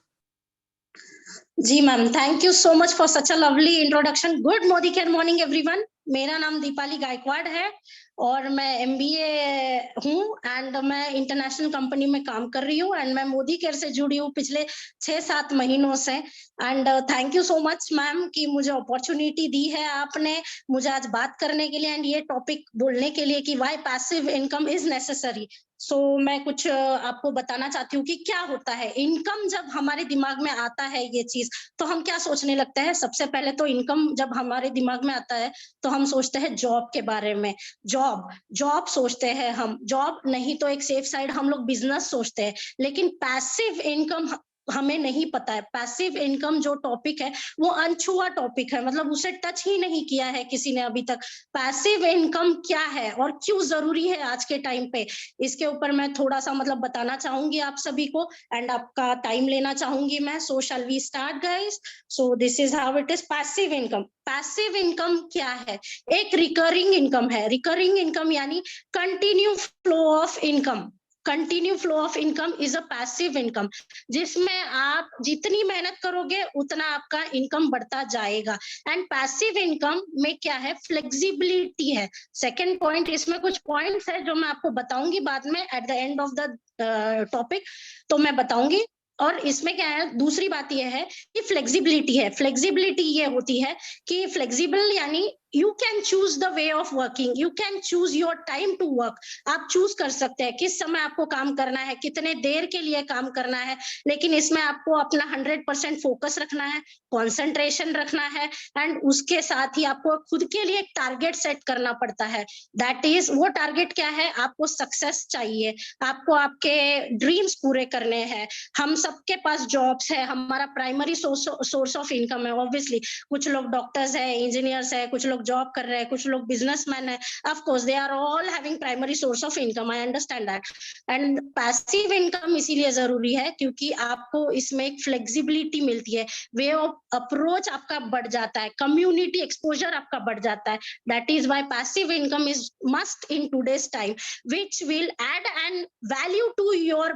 जी ma'am, thank you so much for such a lovely introduction. Good Modicare morning everyone. मेरा नाम दीपाली गायकवाड़ है और मैं MBA हूँ एंड मैं इंटरनेशनल कंपनी में काम कर रही हूँ एंड मैं मोदी केयर से जुड़ी हूँ पिछले 6-7 महीनों से। And thank you so much ma'am कि मुझे अपॉर्चुनिटी दी है आपने मुझे आज बात करने के लिए एंड ये टॉपिक बोलने के लिए कि why passive income is necessary. So मैं कुछ आपको बताना चाहती हूँ कि क्या होता है इनकम। जब हमारे दिमाग में आता है ये चीज तो हम क्या सोचने लगते हैं। सबसे पहले तो इनकम जब हमारे दिमाग में आता है तो हम सोचते हैं जॉब के बारे में। जॉब सोचते हैं हम, जॉब नहीं तो एक सेफ साइड हम लोग बिजनेस सोचते हैं। लेकिन पैसिव इनकम हमें नहीं पता है। पैसिव इनकम जो टॉपिक है वो अनछुआ टॉपिक है, मतलब उसे टच ही नहीं किया है किसी ने अभी तक। पैसिव इनकम क्या है और क्यों जरूरी है आज के टाइम पे, इसके ऊपर मैं थोड़ा सा मतलब बताना चाहूंगी आप सभी को एंड आपका टाइम लेना चाहूंगी मैं। So shall we start guys. So this is how it is. Passive income, passive income क्या है? एक रिकरिंग इनकम है। रिकरिंग इनकम यानी continue flow of income. Continue flow of income is a passive income, जिसमें आप जितनी मेहनत करोगे उतना आपका इनकम बढ़ता जाएगा। एंड पैसिव इनकम में क्या है? फ्लेक्सिबिलिटी है। सेकेंड पॉइंट, इसमें कुछ पॉइंट्स है जो मैं आपको बताऊंगी बाद में at the end of the topic, तो मैं बताऊंगी। और इसमें क्या है, दूसरी बात यह है कि फ्लेक्सिबिलिटी है। फ्लेक्सिबिलिटी ये होती है कि फ्लेक्सिबल यानी You can choose the way of working, you can choose your time to work. आप choose कर सकते हैं किस समय आपको काम करना है, कितने देर के लिए काम करना है, लेकिन इसमें आपको अपना 100% फोकस रखना है, कंसंट्रेशन रखना है, एंड उसके साथ ही आपको खुद के लिए एक टारगेट सेट करना पड़ता है. दैट इज, वो टारगेट क्या है? आपको सक्सेस चाहिए, आपको आपके ड्रीम्स पूरे करने हैं. हम सबके पास जॉब्स है, हमारा प्राइमरी सोर्स ऑफ इनकम है. ऑब्वियसली कुछ लोग डॉक्टर्स है, इंजीनियर्स है, कुछ लोग जॉब कर रहे हैं, कुछ लोग बिजनेसमैन है. Of course they are all having primary source of income, I understand that. And passive income इसीलिए जरूरी है क्योंकि आपको इसमें एक फ्लेक्सिबिलिटी मिलती है, वे ऑफ अप्रोच आपका बढ़ जाता है, कम्युनिटी एक्सपोजर आपका बढ़ जाता है. That is why passive income is must in today's time, which will add an value to your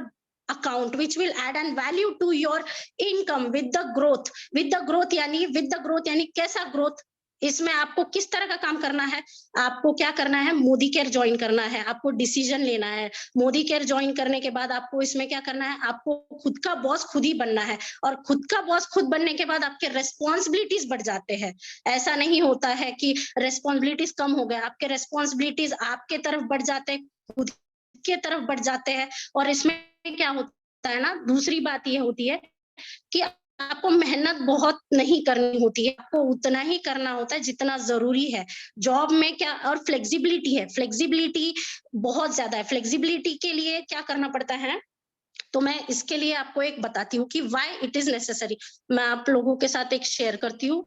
account, which will add an value to your income with the growth यानी कैसा ग्रोथ? इसमें आपको किस तरह का काम करना है? आपको क्या करना है? मोदी केयर ज्वाइन करना है, आपको डिसीजन लेना है. मोदी केयर ज्वाइन करने के बाद आपको इसमें क्या करना है? आपको खुद का बॉस खुद ही बनना है, और खुद का बॉस खुद बनने के बाद आपके रेस्पॉन्सिबिलिटीज बढ़ जाते हैं. ऐसा नहीं होता है कि रेस्पॉन्सिबिलिटीज कम हो गए, आपके रेस्पॉन्सिबिलिटीज आपके तरफ बढ़ जाते हैं, खुद के तरफ बढ़ जाते हैं. और इसमें क्या होता है ना, दूसरी बात ये होती है कि आपको मेहनत बहुत नहीं करनी होती है, आपको उतना ही करना होता है जितना जरूरी है. जॉब में क्या, और फ्लेक्सिबिलिटी है, फ्लेक्सिबिलिटी बहुत ज्यादा है. फ्लेक्सिबिलिटी के लिए क्या करना पड़ता है? तो मैं इसके लिए आपको एक बताती हूँ कि व्हाई इट इज नेसेसरी. मैं आप लोगों के साथ एक शेयर करती हूँ.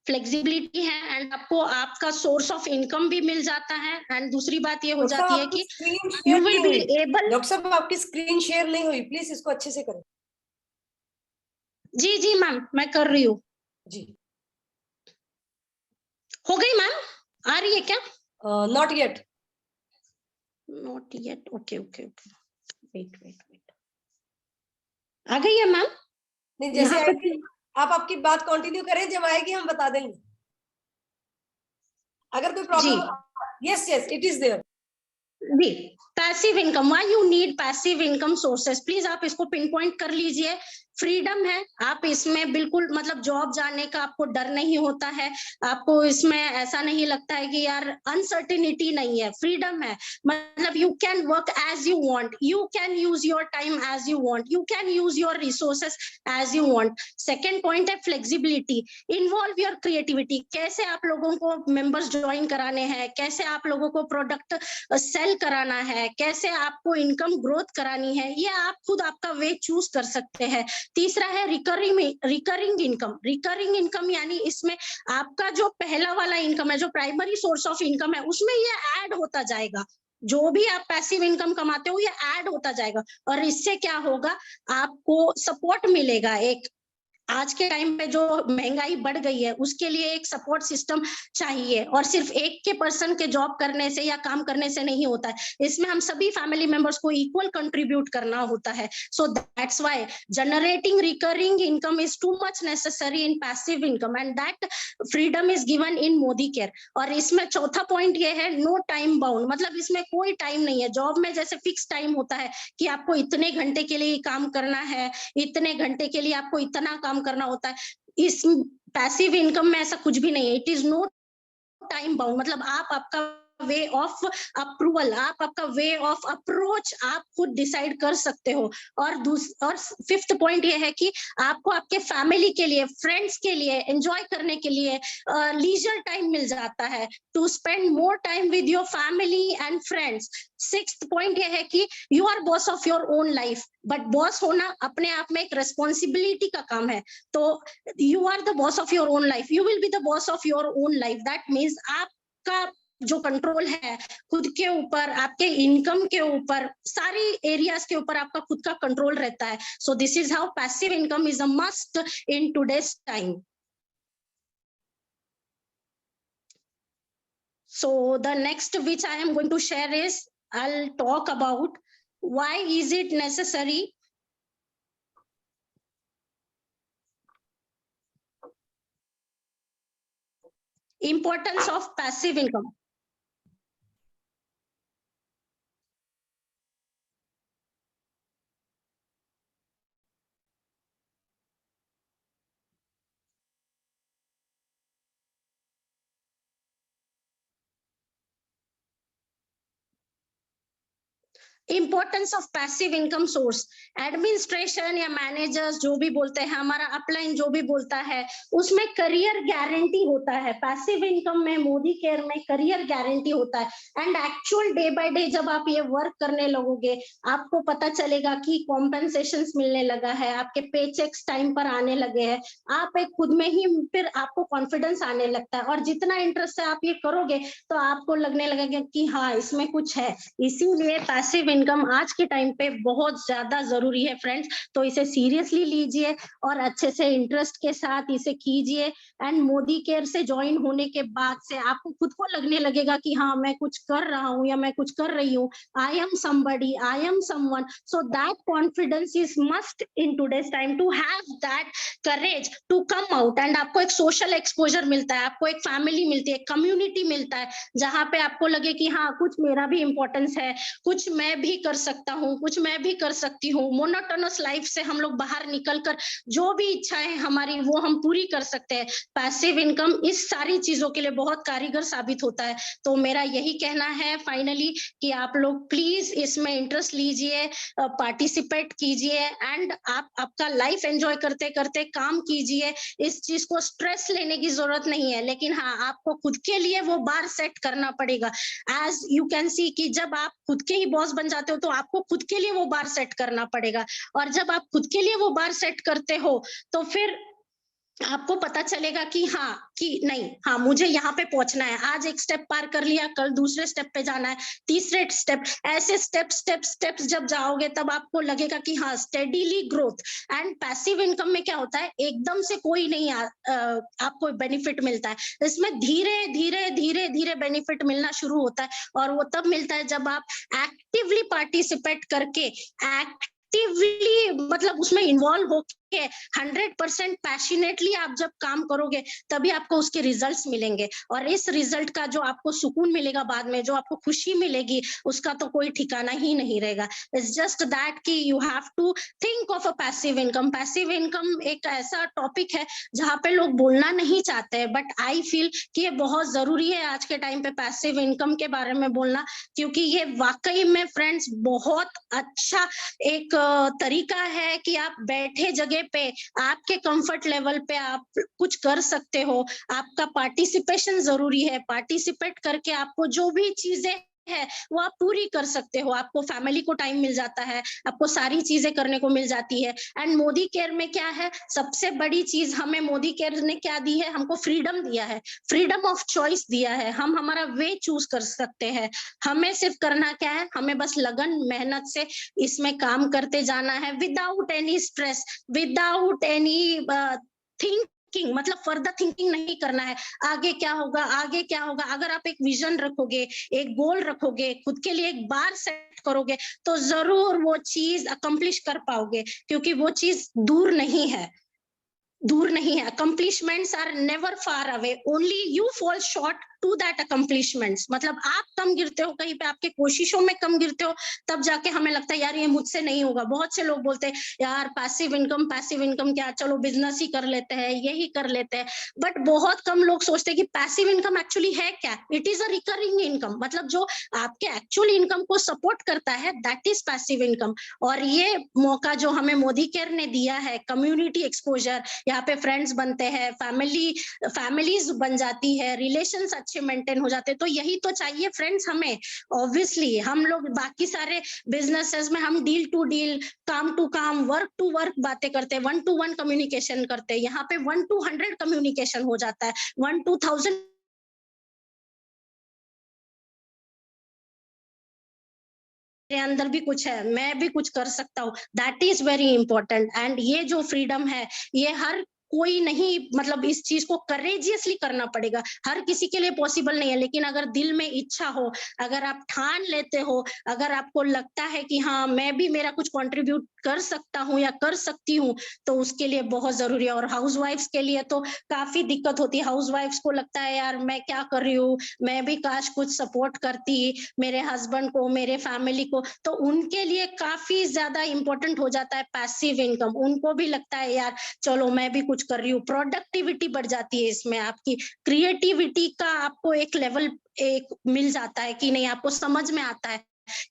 फ्लेक्सिबिलिटी है एंड आपको आपका सोर्स ऑफ इनकम भी मिल जाता है. एंड दूसरी बात ये हो जाती है कि स्क्रीन यू शेयर विल नहीं बी हुई. एबल. डॉक्टर साहब आपकी स्क्रीन शेयर नहीं हुई, प्लीज इसको अच्छे से करें. जी जी मैम, मैं कर रही हूँ. जी. हो गई मैम? आ रही है क्या? Not yet. Not yet. Okay okay okay, wait. आ गई है मैम? नहीं, यहाँ जैसे पे आएगी आप आपकी बात कंटिन्यू करें, जब आएगी हम बता देंगे. अगर कोई जी problem. Yes yes, it is there. जी. Passive income, why you need passive income sources, please आप इसको पिन पॉइंट कर लीजिए. फ्रीडम है, आप इसमें बिल्कुल मतलब जॉब जाने का आपको डर नहीं होता है, आपको इसमें ऐसा नहीं लगता है कि यार अनसर्टिनिटी नहीं है. फ्रीडम है, मतलब you can work as you want, you can use your time as you want, you can use your resources as you want. Second point है फ्लेक्सिबिलिटी. इन्वॉल्व योर क्रिएटिविटी, कैसे आप लोगों को मेंबर्स ज्वाइन कराने हैं, कैसे आप लोगों को प्रोडक्ट सेल कराना है, कैसे आपको इनकम ग्रोथ करानी है, ये आप खुद आपका वे चूज कर सकते हैं. तीसरा है रिकरिंग इनकम. रिकरिंग इनकम यानी इसमें आपका जो पहला वाला इनकम है, जो प्राइमरी सोर्स ऑफ इनकम है, उसमें ये ऐड होता जाएगा. जो भी आप पैसिव इनकम कमाते हो ये ऐड होता जाएगा. और इससे क्या होगा? आपको सपोर्ट मिलेगा. एक आज के टाइम पे जो महंगाई बढ़ गई है उसके लिए एक सपोर्ट सिस्टम चाहिए, और सिर्फ एक के पर्सन के जॉब करने से या काम करने से नहीं होता है. इसमें हम सभी फैमिली मेंबर्स को इक्वल कंट्रीब्यूट करना होता है. So that's why generating recurring income is too much necessary in passive income, and that freedom is given in Modi care. और इसमें चौथा पॉइंट ये है, नो टाइम बाउंड, मतलब इसमें कोई टाइम नहीं है. जॉब में जैसे फिक्स टाइम होता है कि आपको इतने घंटे के लिए काम करना है, इतने घंटे के लिए आपको इतना काम करना होता है. इस पैसिव इनकम में ऐसा कुछ भी नहीं है. It is no time bound, मतलब आप आपका वे ऑफ अप्रूवल, आप आपका वे ऑफ अप्रोच आप खुद डिसाइड कर सकते हो. और फिफ्थ पॉइंट ये है कि आपको आपके फैमिली के लिए, फ्रेंड्स के लिए, एंजॉय करने के लिए लीजर टाइम मिल जाता है, to spend more time with your family and friends. Sixth point ये है कि you are boss of your own life, but boss होना अपने आप में एक रेस्पॉन्सिबिलिटी का काम है. तो you are the boss of your own life, you will be the boss of your own life. That means आपका जो कंट्रोल है खुद के ऊपर, आपके इनकम के ऊपर, सारी एरियाज के ऊपर आपका खुद का कंट्रोल रहता है. सो this is how passive income is a must in today's time. So the next which I am going to share is, I'll talk about why is it necessary. Importance of passive income. Importance of passive income source, administration या मैनेजर्स जो भी बोलते हैं, हमारा अपलाइन जो भी बोलता है, उसमें करियर गारंटी होता है। पैसिव इनकम में, मोदी केयर में करियर गारंटी होता है। And actual day by day जब आप ये वर्क करने लगोगे, आपको पता चलेगा कि कॉम्पेंसेशन मिलने लगा है, आपके पे चेक्स टाइम पर आने लगे हैं, आप एक खुद में ही फिर आपको कॉन्फिडेंस आने लगता है, और जितना इंटरेस्ट से आप ये करोगे तो आपको लगने लगेगा कि हाँ इसमें कुछ है। इसीलिए पैसिव इनकम आज के टाइम पे बहुत ज्यादा जरूरी है फ्रेंड्स, तो इसे सीरियसली लीजिए और अच्छे से इंटरेस्ट के साथ इसे कीजिए। एंड मोदी केयर से ज्वाइन होने के बाद से आपको खुद को लगने लगेगा कि हाँ मैं कुछ कर रहा हूँ या मैं कुछ कर रही हूँ, I am somebody, I am someone. So that confidence is must in today's time to have that courage to come out. And आपको एक सोशल एक्सपोजर मिलता है, आपको एक फैमिली मिलती है, कम्युनिटी मिलता है, जहां पे आपको लगे कि हाँ कुछ मेरा भी इंपॉर्टेंस है, कुछ मैं भी कर सकता हूँ, कुछ मैं भी कर सकती हूँ। मोनोटोनस लाइफ से हम लोग बाहर निकलकर जो भी इच्छाएं हमारी वो हम पूरी कर सकते हैं। पैसिव इनकम इस सारी चीजों के लिए बहुत कारीगर साबित होता है। तो मेरा यही कहना है फाइनली कि आप लोग प्लीज इसमें इंटरेस्ट लीजिए, पार्टिसिपेट कीजिए, एंड आप आपका लाइफ एंजॉय करते करते काम कीजिए। इस चीज को स्ट्रेस लेने की जरूरत नहीं है, लेकिन हाँ आपको खुद के लिए वो बार सेट करना पड़ेगा। एज यू कैन सी कि जब आप खुद के ही बॉस बन जाते हो तो आपको खुद के लिए वो बार सेट करना पड़ेगा, और जब आप खुद के लिए वो बार सेट करते हो तो फिर आपको पता चलेगा कि हाँ कि नहीं, हाँ मुझे यहाँ पे पहुंचना है, आज एक स्टेप पार कर लिया, कल दूसरे स्टेप पे जाना है, तीसरे स्टेप, ऐसे स्टेप्स जब जाओगे तब आपको लगेगा कि हाँ steadily growth. And passive income में क्या होता है, एकदम से कोई नहीं आपको बेनिफिट मिलता है, इसमें धीरे धीरे धीरे धीरे बेनिफिट मिलना शुरू होता है, और वो तब मिलता है जब आप एक्टिवली पार्टिसिपेट करके, एक्टिवली मतलब उसमें इन्वॉल्व होके 100% पैशनेटली आप जब काम करोगे तभी आपको उसके रिजल्ट्स मिलेंगे। और इस रिजल्ट का जो आपको सुकून मिलेगा बाद में, जो आपको खुशी मिलेगी, उसका तो कोई ठिकाना ही नहीं रहेगा। इट्स जस्ट दैट कि you have to think of a passive income. Passive income एक ऐसा टॉपिक है जहाँ पे लोग बोलना नहीं चाहते हैं, बट आई फील कि ये बहुत जरूरी है आज के टाइम पे पैसिव इनकम के बारे में बोलना, क्योंकि ये वाकई में फ्रेंड्स बहुत अच्छा एक तरीका है कि आप बैठे जगह पे आपके कंफर्ट लेवल पे आप कुछ कर सकते हो। आपका पार्टिसिपेशन जरूरी है, पार्टिसिपेट करके आपको जो भी चीजें है वो आप पूरी कर सकते हो, आपको फैमिली को टाइम मिल जाता है, आपको सारी चीजें करने को मिल जाती है। एंड मोदी केयर में क्या है, सबसे बड़ी चीज हमें मोदी केयर ने क्या दी है, हमको फ्रीडम दिया है, फ्रीडम ऑफ चॉइस दिया है, हम हमारा वे चूज कर सकते हैं। हमें सिर्फ करना क्या है, हमें बस लगन मेहनत से इसमें काम करते जाना है, without any stress, without any thinking, मतलब फर्दर थिंकिंग नहीं करना है, आगे क्या होगा, आगे क्या होगा। अगर आप एक विजन रखोगे, एक गोल रखोगे, खुद के लिए एक बार सेट करोगे, तो जरूर वो चीज अकम्प्लिश कर पाओगे, क्योंकि वो चीज दूर नहीं है, दूर नहीं है। Accomplishments are never far away, only you fall short to that accomplishments. मतलब आप कम गिरते हो कहीं पे, आपके कोशिशों में कम गिरते हो, तब जाके हमें लगता है यार ये मुझसे नहीं होगा। बहुत से लोग बोलते हैं यार पैसिव इनकम क्या, चलो बिजनेस ही कर लेते हैं, यही कर लेते हैं, बट बहुत कम लोग सोचते हैं कि पैसिव इनकम एक्चुअली है क्या। It is a recurring income, मतलब जो आपके एक्चुअल इनकम को सपोर्ट करता है, दैट इज पैसिव इनकम। और ये मौका जो हमें मोदी केयर ने दिया है, कम्युनिटी एक्सपोजर, यहाँ पे फ्रेंड्स बनते हैं, फैमिलीज बन जाती है, रिलेशंस अच्छे मेंटेन हो जाते हैं, तो यही तो चाहिए फ्रेंड्स हमें। ऑब्वियसली हम लोग बाकी सारे बिजनेसेस में हम डील टू डील, काम टू काम, वर्क टू वर्क बातें करते हैं, 1 to 1 कम्युनिकेशन करते हैं, यहाँ पे 1 to 100 कम्युनिकेशन हो जाता है, 1 to 1000 मेरे अंदर भी कुछ है, मैं भी कुछ कर सकता हूँ, that is very important. And ये जो फ्रीडम है, ये हर कोई नहीं, मतलब इस चीज को करेजियसली करना पड़ेगा, हर किसी के लिए पॉसिबल नहीं है, लेकिन अगर दिल में इच्छा हो, अगर आप ठान लेते हो, अगर आपको लगता है कि हाँ मैं भी मेरा कुछ कंट्रीब्यूट कर सकता हूँ या कर सकती हूँ, तो उसके लिए बहुत जरूरी है। और हाउसवाइफ्स के लिए तो काफी दिक्कत होती है, हाउसवाइफ्स को लगता है यार मैं क्या कर रही हूँ, मैं भी काश कुछ सपोर्ट करती मेरे हस्बैंड को, मेरे फैमिली को, तो उनके लिए काफी ज्यादा इंपॉर्टेंट हो जाता है पैसिव इनकम। उनको भी लगता है यार चलो मैं भी कुछ कर रही हूँ, प्रोडक्टिविटी बढ़ जाती है इसमें, आपकी क्रिएटिविटी का आपको एक लेवल एक मिल जाता है कि नहीं, आपको समझ में आता है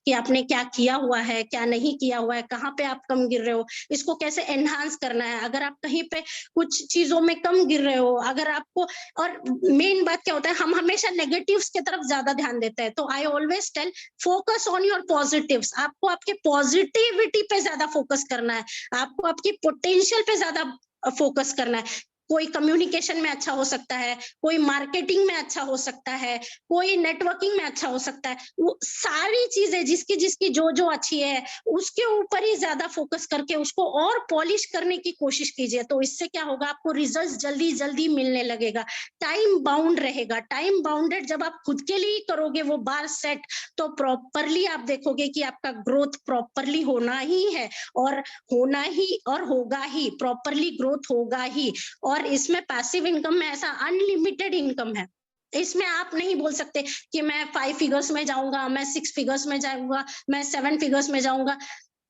कि आपने क्या किया हुआ है, क्या नहीं किया हुआ है, कहाँ पे आप कम गिर रहे हो, इसको कैसे एनहांस करना है। अगर आप कहीं पे कुछ चीजों में कम गिर रहे हो, अगर आपको, और मेन बात क्या होता है, हम हमेशा नेगेटिव्स की तरफ ज्यादा ध्यान देते हैं। तो I always tell focus on your positives. आपको आपके पॉजिटिविटी पे ज्यादा फोकस करना है, आपको आपकी पोटेंशियल पे ज्यादा फोकस करना है। कोई कम्युनिकेशन में अच्छा हो सकता है, कोई मार्केटिंग में अच्छा हो सकता है, कोई नेटवर्किंग में अच्छा हो सकता है। वो सारी चीजें जिसकी जिसकी जो जो अच्छी है उसके ऊपर ही ज्यादा फोकस करके उसको और पॉलिश करने की कोशिश कीजिए। तो इससे क्या होगा, आपको रिजल्ट जल्दी जल्दी मिलने लगेगा। टाइम बाउंड रहेगा, टाइम बाउंडेड जब आप खुद के लिए करोगे वो बार सेट, तो प्रॉपरली आप देखोगे कि आपका ग्रोथ प्रॉपरली होना ही है, और होना ही और होगा ही, प्रॉपरली ग्रोथ होगा ही। और इसमें पैसिव इनकम में ऐसा अनलिमिटेड इनकम है, इसमें आप नहीं बोल सकते कि मैं 5 फिगर्स में जाऊंगा, मैं 6 फिगर्स में जाऊंगा, मैं 7 फिगर्स में जाऊंगा।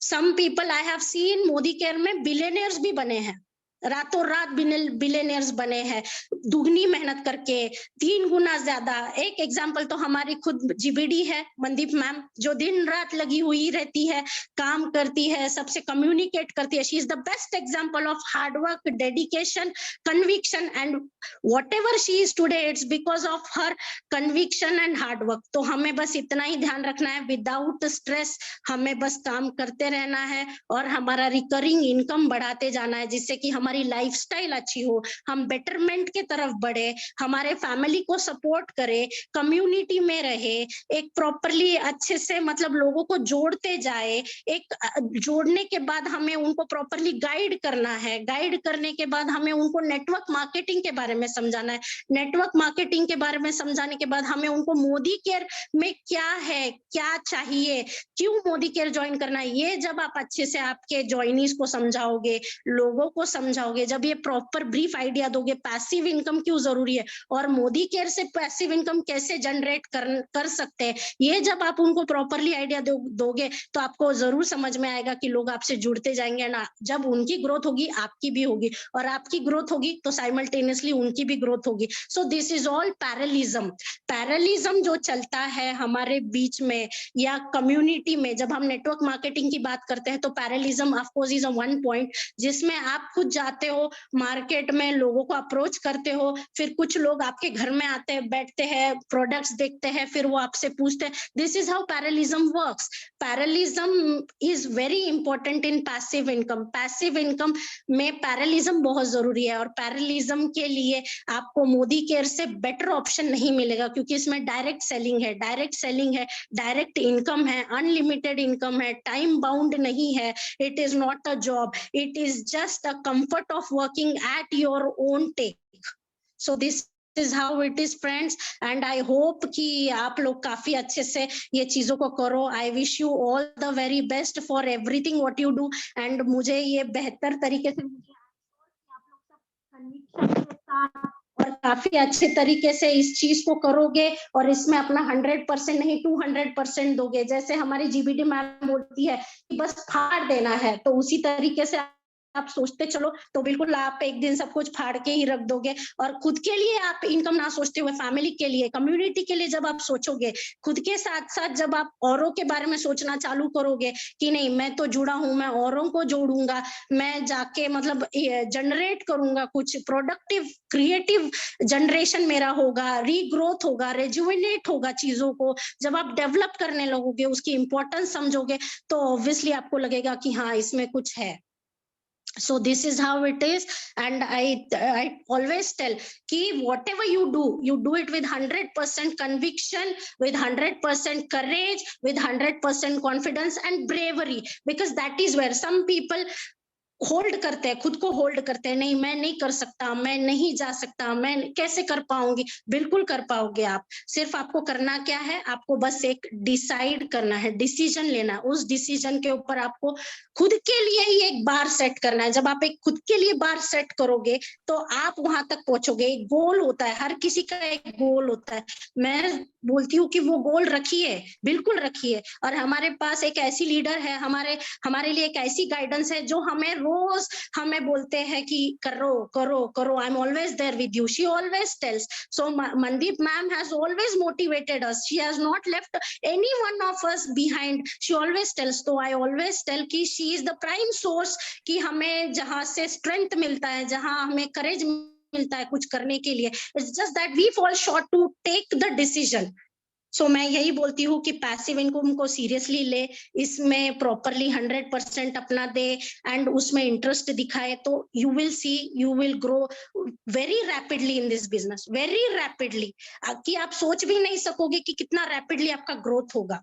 Some people I have seen Modicare में बिलियनियर्स भी बने हैं, रातों रात बिलियनियर्स बने हैं, दुगनी मेहनत करके, 3 गुना ज्यादा। एक एग्जांपल तो हमारी खुद जीबीडी है, मनदीप मैम, जो दिन रात लगी हुई रहती है, काम करती है, सबसे कम्युनिकेट करती है। She is the best example of hard work, dedication, conviction, and whatever she is today, it's because of her conviction and hard work. तो हमें बस इतना ही ध्यान रखना है, विदाउट स्ट्रेस हमें बस काम करते रहना है और हमारा रिकरिंग इनकम बढ़ाते जाना है, जिससे कि हमारी लाइफस्टाइल अच्छी हो, हम बेटरमेंट की तरफ बढ़े, हमारे फैमिली को सपोर्ट करे, कम्युनिटी में रहे, एक प्रॉपरली अच्छे से मतलब लोगों को जोड़ते जाए। एक जोड़ने के बाद हमें उनको प्रॉपरली गाइड करना है, गाइड करने के बाद हमें उनको नेटवर्क मार्केटिंग के बारे में समझाना है, नेटवर्क मार्केटिंग के बारे में समझाने के बाद हमें उनको मोदी केयर में क्या है, क्या चाहिए, क्यों मोदी केयर ज्वाइन करना है, ये जब आप अच्छे से आपके ज्वाइनीज को समझाओगे, लोगों को समझाओगे, जब ये प्रॉपर ब्रीफ आइडिया दोगे पैसिव इनकम क्यों जरूरी है और मोदी केयर से पैसिव इनकम कैसे जनरेट कर सकते हैं, ये जब आप उनको प्रॉपरली आइडिया दोगे तो आपको जरूर समझ में आएगा कि लोग आपसे जुड़ते जाएंगे ना। जब उनकी ग्रोथ होगी आपकी भी होगी, और आपकी ग्रोथ होगी तो साइमल्टेनियसली उनकी भी ग्रोथ होगी। So this is all parallelism. Parallelism जो चलता है हमारे बीच में या कम्युनिटी में, जब हम नेटवर्क मार्केटिंग की बात करते हैं तो parallelism of course is a one point, जिसमें आप खुद जाते हो मार्केट में, लोगों को अप्रोच करते हो, फिर कुछ लोग आपके घर में आते हैं, बैठते हैं, प्रोडक्ट्स देखते हैं, फिर वो आपसे पूछते हैं। This is how parallelism works. Parallelism is very important in passive income. Passive income में पैरेलिज्म बहुत जरूरी है, और पैरेलिज्म के लिए आपको मोदी केयर से बेटर ऑप्शन नहीं मिलेगा, क्योंकि इसमें डायरेक्ट सेलिंग है, डायरेक्ट सेलिंग है, डायरेक्ट इनकम है, अनलिमिटेड इनकम है, टाइम बाउंड नहीं है, it is not a job, it is just a comfort of working at your own tech. So this is how it is friends, and I hope कि आप लोग काफी अच्छे से ये चीजों को करो। I wish you all the very best for everything what you do, and मुझे ये बेहतर तरीके से आप लोग सब conviction के साथ और काफी अच्छे तरीके से इस चीज को करोगे और इसमें अपना 100% नहीं 200% दोगे। जैसे हमारी जीबीडी मैम बोलती है कि बस फाड़ देना है, तो उसी तरीके से आप सोचते चलो तो बिल्कुल आप एक दिन सब कुछ फाड़ के ही रख दोगे। और खुद के लिए आप इनकम ना सोचते हुए फैमिली के लिए, कम्युनिटी के लिए जब आप सोचोगे, खुद के साथ साथ जब आप औरों के बारे में सोचना चालू करोगे कि नहीं मैं तो जुड़ा हूं, मैं औरों को जोड़ूंगा, मैं जाके मतलब जनरेट करूंगा, कुछ प्रोडक्टिव क्रिएटिव जनरेशन मेरा होगा, रीग्रोथ होगा, रेजुविनेट होगा चीजों को, जब आप डेवलप करने लगोगे, उसकी इंपॉर्टेंस समझोगे, तो ऑब्वियसली आपको लगेगा कि हाँ इसमें कुछ है। So this is how it is, and I always tell कि whatever you do it with 100% conviction, with 100% courage, with 100% confidence and bravery, because that is where some people hold करते हैं, खुद को होल्ड करते हैं, नहीं मैं नहीं कर सकता, मैं नहीं जा सकता, मैं कैसे कर पाऊंगी। बिल्कुल कर पाओगे आप। सिर्फ आपको करना क्या है, आपको बस एक डिसाइड करना है, डिसीजन लेना है। उस डिसीजन के ऊपर आपको खुद के लिए ही एक बार सेट करना है। जब आप एक खुद के लिए बार सेट करोगे तो आप वहां तक पहुंचोगे। एक गोल होता है, हर किसी का एक गोल होता है। मैं बोलती हूँ कि वो गोल रखिए, बिल्कुल रखिए। और हमारे पास एक ऐसी लीडर है, हमारे लिए एक ऐसी गाइडेंस है जो हमें रोज हमें बोलते हैं कि करो करो करो, I am always there with you, she always tells. So Mandeep ma'am has always motivated us. She has not left any one of us behind. She always tells. So I always tell कि she is the prime source कि हमें जहाँ से strength मिलता है, जहाँ हमें courage मिलता है कुछ करने के लिए. It's just that we fall short to take the decision. सो मैं यही बोलती हूँ कि पैसिव इनकम को सीरियसली ले, इसमें प्रॉपरली 100% अपना दे एंड उसमें इंटरेस्ट दिखाए, तो you will see, you will grow very rapidly in this business, very rapidly, कि आप सोच भी नहीं सकोगे कि कितना रैपिडली आपका ग्रोथ होगा.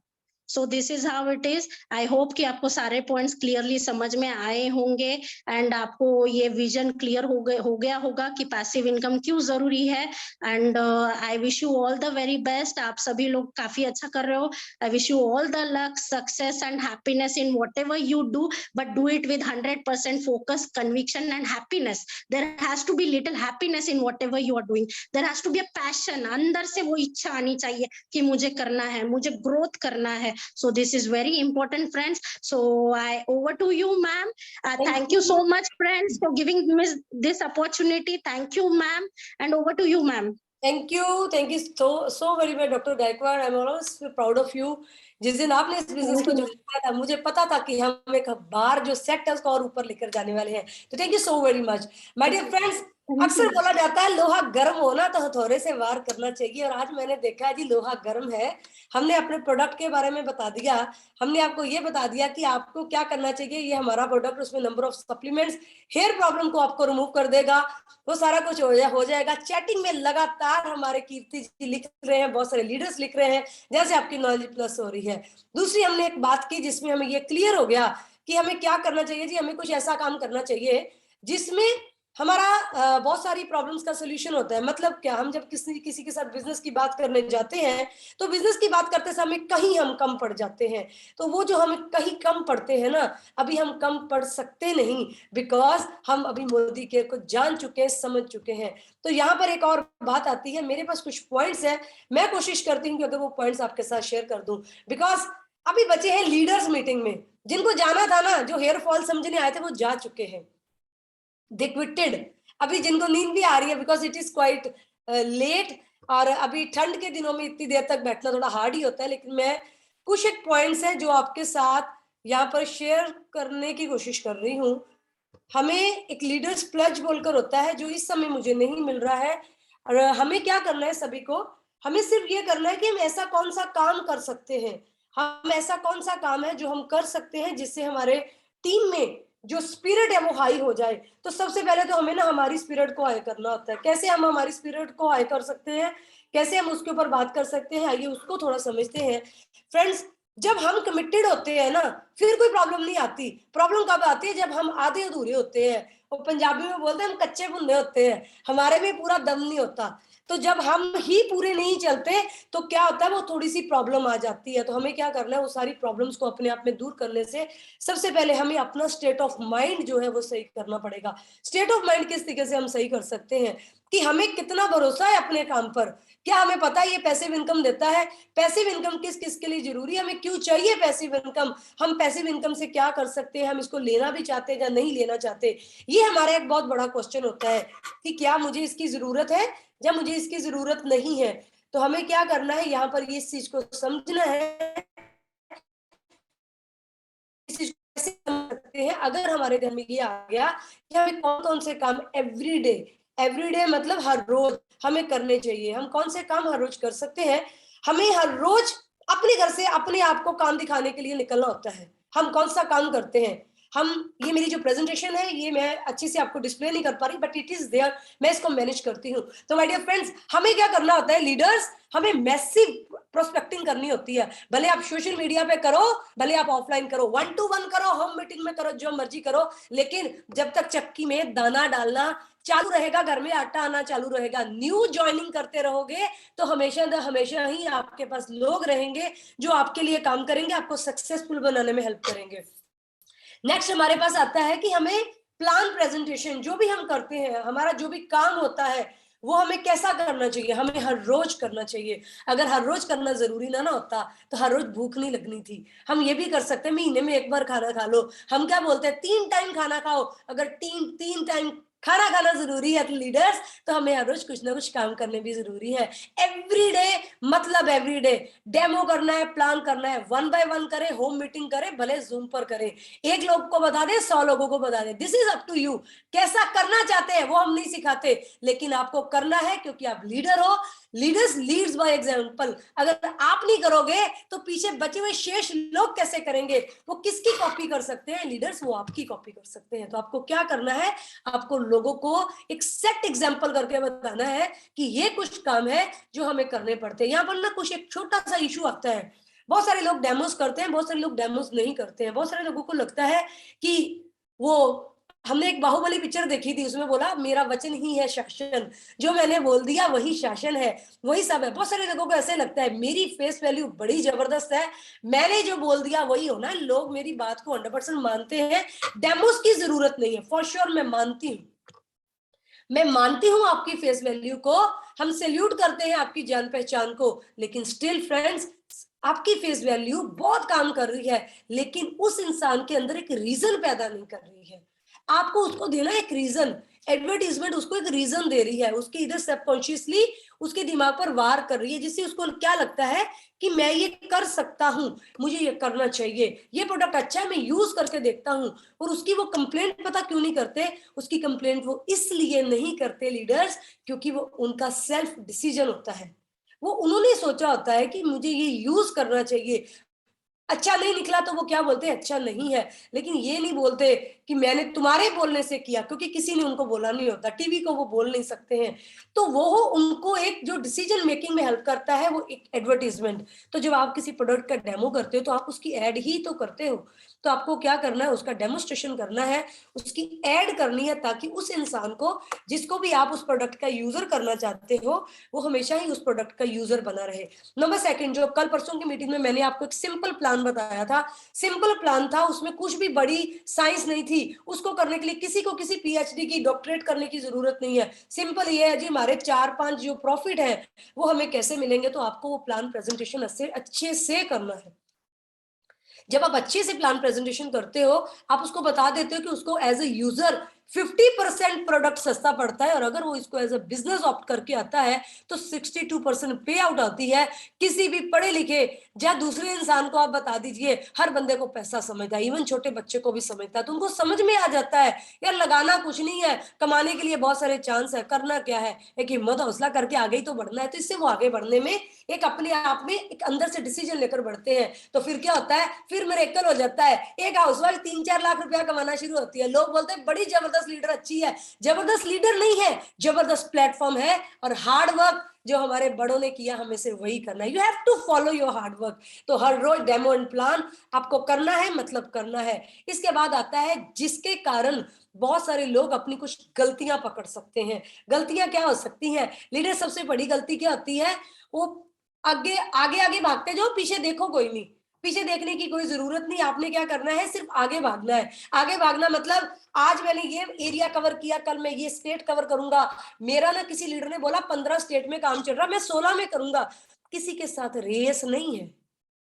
सो this is how it is. I hope कि आपको सारे पॉइंट्स क्लियरली समझ में आए होंगे एंड आपको ये विजन क्लियर हो गया होगा कि पैसिव इनकम क्यों जरूरी है. And I wish you all the very best. आप सभी लोग काफी अच्छा कर रहे हो. I wish you all the luck, success and happiness in whatever you do, but do it with 100% focus, conviction and happiness. There has to be little happiness in whatever you are doing. There has to be a passion. अंदर से वो इच्छा आनी चाहिए कि मुझे करना है, मुझे ग्रोथ करना है. So this is very important, friends. So over to you, ma'am. Thank you so much, friends, for giving me this opportunity. Thank you, ma'am. And over to you, ma'am. Thank you so very much, Dr. Gaikwad. I'm always proud of you. जिस दिन आपने इस बिजनेस को ज्वाइन किया था, मुझे पता था कि हम एक बार जो सेट है उसको और ऊपर लेकर जाने वाले हैं. तो thank you so very much my dear friends. अक्सर बोला जाता है लोहा गर्म होना तो हथौड़े से वार करना चाहिए, और आज मैंने देखा है जी लोहा गर्म है. हमने अपने प्रोडक्ट के बारे में बता दिया, हमने आपको ये बता दिया कि आपको क्या करना चाहिए. ये हमारा प्रोडक्ट, उसमें number of supplements hair problem को आपको रिमूव कर देगा, वो सारा कुछ हो जाएगा. चैटिंग में लगातार हमारे कीर्ति जी लिख रहे हैं, बहुत सारे लीडर्स लिख रहे हैं, जैसे आपकी नॉलेज प्लस हो रही है. दूसरी हमने एक बात की जिसमें हमें ये क्लियर हो गया कि हमें क्या करना चाहिए जी. हमें कुछ ऐसा काम करना चाहिए जिसमें हमारा बहुत सारी प्रॉब्लम्स का सोल्यूशन होता है. मतलब क्या, हम जब किसी के साथ बिजनेस की बात करने जाते हैं तो बिजनेस की बात करते समय कहीं हम कम पड़ जाते हैं. तो वो जो हम कहीं कम पड़ते हैं ना, अभी हम कम पड़ सकते नहीं, बिकॉज हम अभी मोदी केयर को जान चुके हैं, समझ चुके हैं. तो यहाँ पर एक और बात आती है. मेरे पास कुछ पॉइंट्स है, मैं कोशिश करती हूँ कि अगर वो पॉइंट्स आपके साथ शेयर कर दूं, बिकॉज अभी बचे हैं लीडर्स मीटिंग में. जिनको जाना था ना, जो हेयर फॉल समझने आए थे, वो जा चुके हैं, they quitted. अभी जिनको नींद भी आ रही है because it is quite late, और अभी ठंड के दिनों में इतनी देर तक बैठना थोड़ा हार्ड ही होता है. लेकिन मैं कुछ एक पॉइंट्स हैं जो आपके साथ यहाँ पर शेयर करने की कोशिश कर रही हूँ. हमें एक लीडर्स प्लज बोलकर होता है जो इस समय मुझे नहीं मिल रहा है. और हमें क्या करना है सभी को, हमें सिर्फ ये करना है कि हम ऐसा कौन सा काम कर सकते हैं, हम ऐसा कौन सा काम है जो हम कर सकते हैं जिससे हमारे टीम में जो स्पिरिट है वो हाई हो जाए. तो सबसे पहले तो हमें ना हमारी स्पिरिट को हाई करना होता है. कैसे हम हमारी स्पिरिट को हाई कर सकते हैं, कैसे हम उसके ऊपर बात कर सकते हैं, आइए उसको थोड़ा समझते हैं. फ्रेंड्स, जब हम कमिटेड होते हैं ना, फिर कोई प्रॉब्लम नहीं आती. प्रॉब्लम कब आती है, जब हम आधे अधूरे होते हैं. और पंजाबी में बोलते हैं हम कच्चे बुंदे होते हैं, हमारे में पूरा दम नहीं होता. तो जब हम ही पूरे नहीं चलते तो क्या होता है, वो थोड़ी सी प्रॉब्लम आ जाती है. तो हमें क्या करना है, वो सारी प्रॉब्लम्स को अपने आप में दूर करने से सबसे पहले हमें अपना स्टेट ऑफ माइंड जो है वो सही करना पड़ेगा. स्टेट ऑफ माइंड किस तरीके से हम सही कर सकते हैं कि हमें कितना भरोसा है अपने काम पर. क्या हमें पता है ये पैसिव इनकम देता है, पैसिव इनकम किस किस के लिए जरूरी है, हमें क्यों चाहिए पैसिव इनकम, हम पैसिव इनकम से क्या कर सकते हैं, हम इसको लेना भी चाहते हैं या नहीं लेना चाहते. ये हमारा एक बहुत बड़ा क्वेश्चन होता है कि क्या मुझे इसकी जरूरत है या मुझे इसकी जरूरत नहीं है. तो हमें क्या करना है, यहाँ पर इस चीज को समझना है. इस चीज को कैसे समझ सकते हैं, अगर हमारे घर में ये आ गया कि हमें कौन कौन से काम एवरीडे मतलब हर रोज हमें करने चाहिए. हम कौन से काम हर रोज कर सकते हैं. हमें हर रोज अपने घर से अपने आप को काम दिखाने के लिए निकलना होता है. हम कौन सा काम करते हैं, हम, ये मेरी जो प्रेजेंटेशन है ये मैं अच्छे से आपको डिस्प्ले नहीं कर पा रही, बट इट इज देयर, मैं इसको मैनेज करती हूँ. तो माय डियर फ्रेंड्स, हमें क्या करना होता है लीडर्स, हमें मैसिव प्रोस्पेक्टिंग करनी होती है. भले आप सोशल मीडिया पे करो, भले आप ऑफलाइन करो, 1-to-1 करो, होम मीटिंग में करो, जो मर्जी करो, लेकिन जब तक चक्की में दाना डालना चालू रहेगा, घर में आटा आना चालू रहेगा, न्यू ज्वाइनिंग करते रहोगे, तो हमेशा ही आपके पास लोग रहेंगे जो आपके लिए काम करेंगे, आपको सक्सेसफुल बनाने में हेल्प करेंगे. नेक्स्ट हमारे पास आता है कि हमें प्लान प्रेजेंटेशन, जो भी हम करते हैं, हमारा जो भी काम होता है, वो हमें कैसा करना चाहिए, हमें हर रोज करना चाहिए। अगर हर रोज करना जरूरी ना होता तो हर रोज भूख नहीं लगनी थी। हम ये भी कर सकते हैं महीने में एक बार खाना खा लो। हम क्या बोलते हैं 3 टाइम खाना खाओ। अगर 3 टाइम खाना खाना जरूरी है तो लीडर्स, तो हमें हर रोज कुछ ना कुछ काम करने भी जरूरी है। एवरी डे, मतलब एवरी डे डेमो करना है, प्लान करना है, 1 बाय 1 करें, होम मीटिंग करें, भले जूम पर करें, एक लोग को बता दे, 100 लोगों को बता दे, this is up to you. कैसा करना चाहते हैं वो हम नहीं सिखाते, लेकिन आपको करना है क्योंकि आप लीडर हो। Leaders leads by example. अगर आप नहीं करोगे तो पीछे बचे हुए शेष लोग कैसे करेंगे? वो किसकी कॉपी कर सकते हैं? लीडर्स, वो आपकी कॉपी कर सकते हैं। तो आपको क्या करना है, आपको लोगों को एक सेट एग्जांपल करके बताना है कि ये कुछ काम है जो हमें करने पड़ते हैं। यहाँ पर ना कुछ एक छोटा सा इशू आता है, बहुत सारे लोग डेमोस करते हैं, बहुत सारे लोग डेमोस नहीं करते हैं। बहुत सारे लोगों को लगता है कि वो, हमने एक बाहुबली पिक्चर देखी थी, उसमें बोला मेरा वचन ही है शासन, जो मैंने बोल दिया वही शासन है, वही सब है। बहुत सारे लोगों को ऐसे लगता है मेरी फेस वैल्यू बड़ी जबरदस्त है, मैंने जो बोल दिया वही होना है, लोग मेरी बात को 100% मानते हैं, डेमोस की जरूरत नहीं है। फॉर श्योर मैं मानती हूँ आपकी फेस वैल्यू को, हम सैल्यूट करते हैं आपकी जान पहचान को, लेकिन स्टिल फ्रेंड्स, आपकी फेस वैल्यू बहुत काम कर रही है, लेकिन उस इंसान के अंदर एक रीजन पैदा नहीं कर रही है। आपको उसको देना एक रीजन। एडवर्टीजमेंट उसको एक रीजन दे रही है, उसकी इधर सबकॉन्शियसली उसके दिमाग पर वार कर रही है, जिससे उसको क्या लगता है कि मैं ये कर सकता हूं, मुझे ये करना चाहिए, ये प्रोडक्ट अच्छा है, मैं यूज करके देखता हूं। और उसकी वो कंप्लेंट पता क्यों नहीं करते? उसकी कंप्लेंट वो इसलिए नहीं करते लीडर्स, क्योंकि वो उनका सेल्फ डिसीजन होता है। वो उन्होंने सोचा होता है कि मुझे ये यूज करना चाहिए। अच्छा नहीं निकला तो वो क्या बोलते हैं, अच्छा नहीं है, लेकिन ये नहीं बोलते कि मैंने तुम्हारे बोलने से किया, क्योंकि किसी ने उनको बोला नहीं होता, टीवी को वो बोल नहीं सकते हैं। तो वो उनको एक जो डिसीजन मेकिंग में हेल्प करता है वो एक एडवर्टीजमेंट। तो जब आप किसी प्रोडक्ट का डेमो करते हो तो आप उसकी एड ही तो करते हो। तो आपको क्या करना है, उसका डेमोस्ट्रेशन करना है, उसकी एड करनी है, ताकि उस इंसान को, जिसको भी आप उस प्रोडक्ट का यूजर करना चाहते हो, वो हमेशा ही उस प्रोडक्ट का यूजर बना रहे। नंबर सेकंड, जो कल परसों की मीटिंग में मैंने आपको एक सिंपल प्लान बताया था, सिंपल प्लान था, उसमें कुछ भी बड़ी साइंस नहीं थी। उसको करने के लिए किसी को किसी पीएचडी की, डॉक्टरेट करने की जरूरत नहीं है। सिंपल ये है जी, हमारे 4-5 जो प्रॉफिट है वो हमें कैसे मिलेंगे, तो आपको वो प्लान प्रेजेंटेशन अच्छे से करना है। जब आप अच्छे से प्लान प्रेजेंटेशन करते हो, आप उसको बता देते हो कि उसको एज ए यूजर 50% प्रोडक्ट सस्ता पड़ता है, और अगर वो इसको एज अ बिजनेस ऑप्ट करके आता है तो 62% पे आउट आती है। किसी भी पढ़े लिखे या दूसरे इंसान को आप बता दीजिए, हर बंदे को पैसा समझता है, इवन छोटे बच्चे को भी समझता है, तो उनको समझ में आ जाता है यार लगाना कुछ नहीं है, कमाने के लिए बहुत सारे चांस है, करना क्या है, एक हिम्मत हौसला करके आगे ही तो बढ़ना है। तो इससे वो आगे बढ़ने में एक अपने आप में एक अंदर से डिसीजन लेकर बढ़ते हैं। तो फिर क्या होता है, फिर मिरेकल हो जाता है। एक हाउसवाइफ 3-4 लाख रुपया कमाना शुरू होती है, लोग बोलते हैं बड़ी जबरदस्त लीडर, अच्छी है। जबरदस्त लीडर नहीं है, जबरदस्त प्लेटफॉर्म है, और हार्ड वर्क जो हमारे बड़ों ने किया, हमें से वही करना है। You have to follow your hard work. तो हर रोज डेमो एंड प्लान आपको करना है, मतलब करना है। इसके बाद आता है जिसके कारण बहुत सारे लोग अपनी कुछ गलतियां पकड़ सकते हैं। गलतियां क्या हो सकती हैं? लीडर, सबसे बड़ी गलती क्या होती है, वो आगे आगे आगे भागते जाओ, पीछे देखो कोई नहीं। पीछे देखने की कोई जरूरत नहीं, आपने क्या करना है, सिर्फ आगे भागना है। आगे भागना मतलब आज मैंने ये एरिया कवर किया, कल मैं ये स्टेट कवर करूंगा। मेरा ना किसी लीडर ने बोला 15 स्टेट में काम चल रहा, मैं 16 में करूंगा। किसी के साथ रेस नहीं है,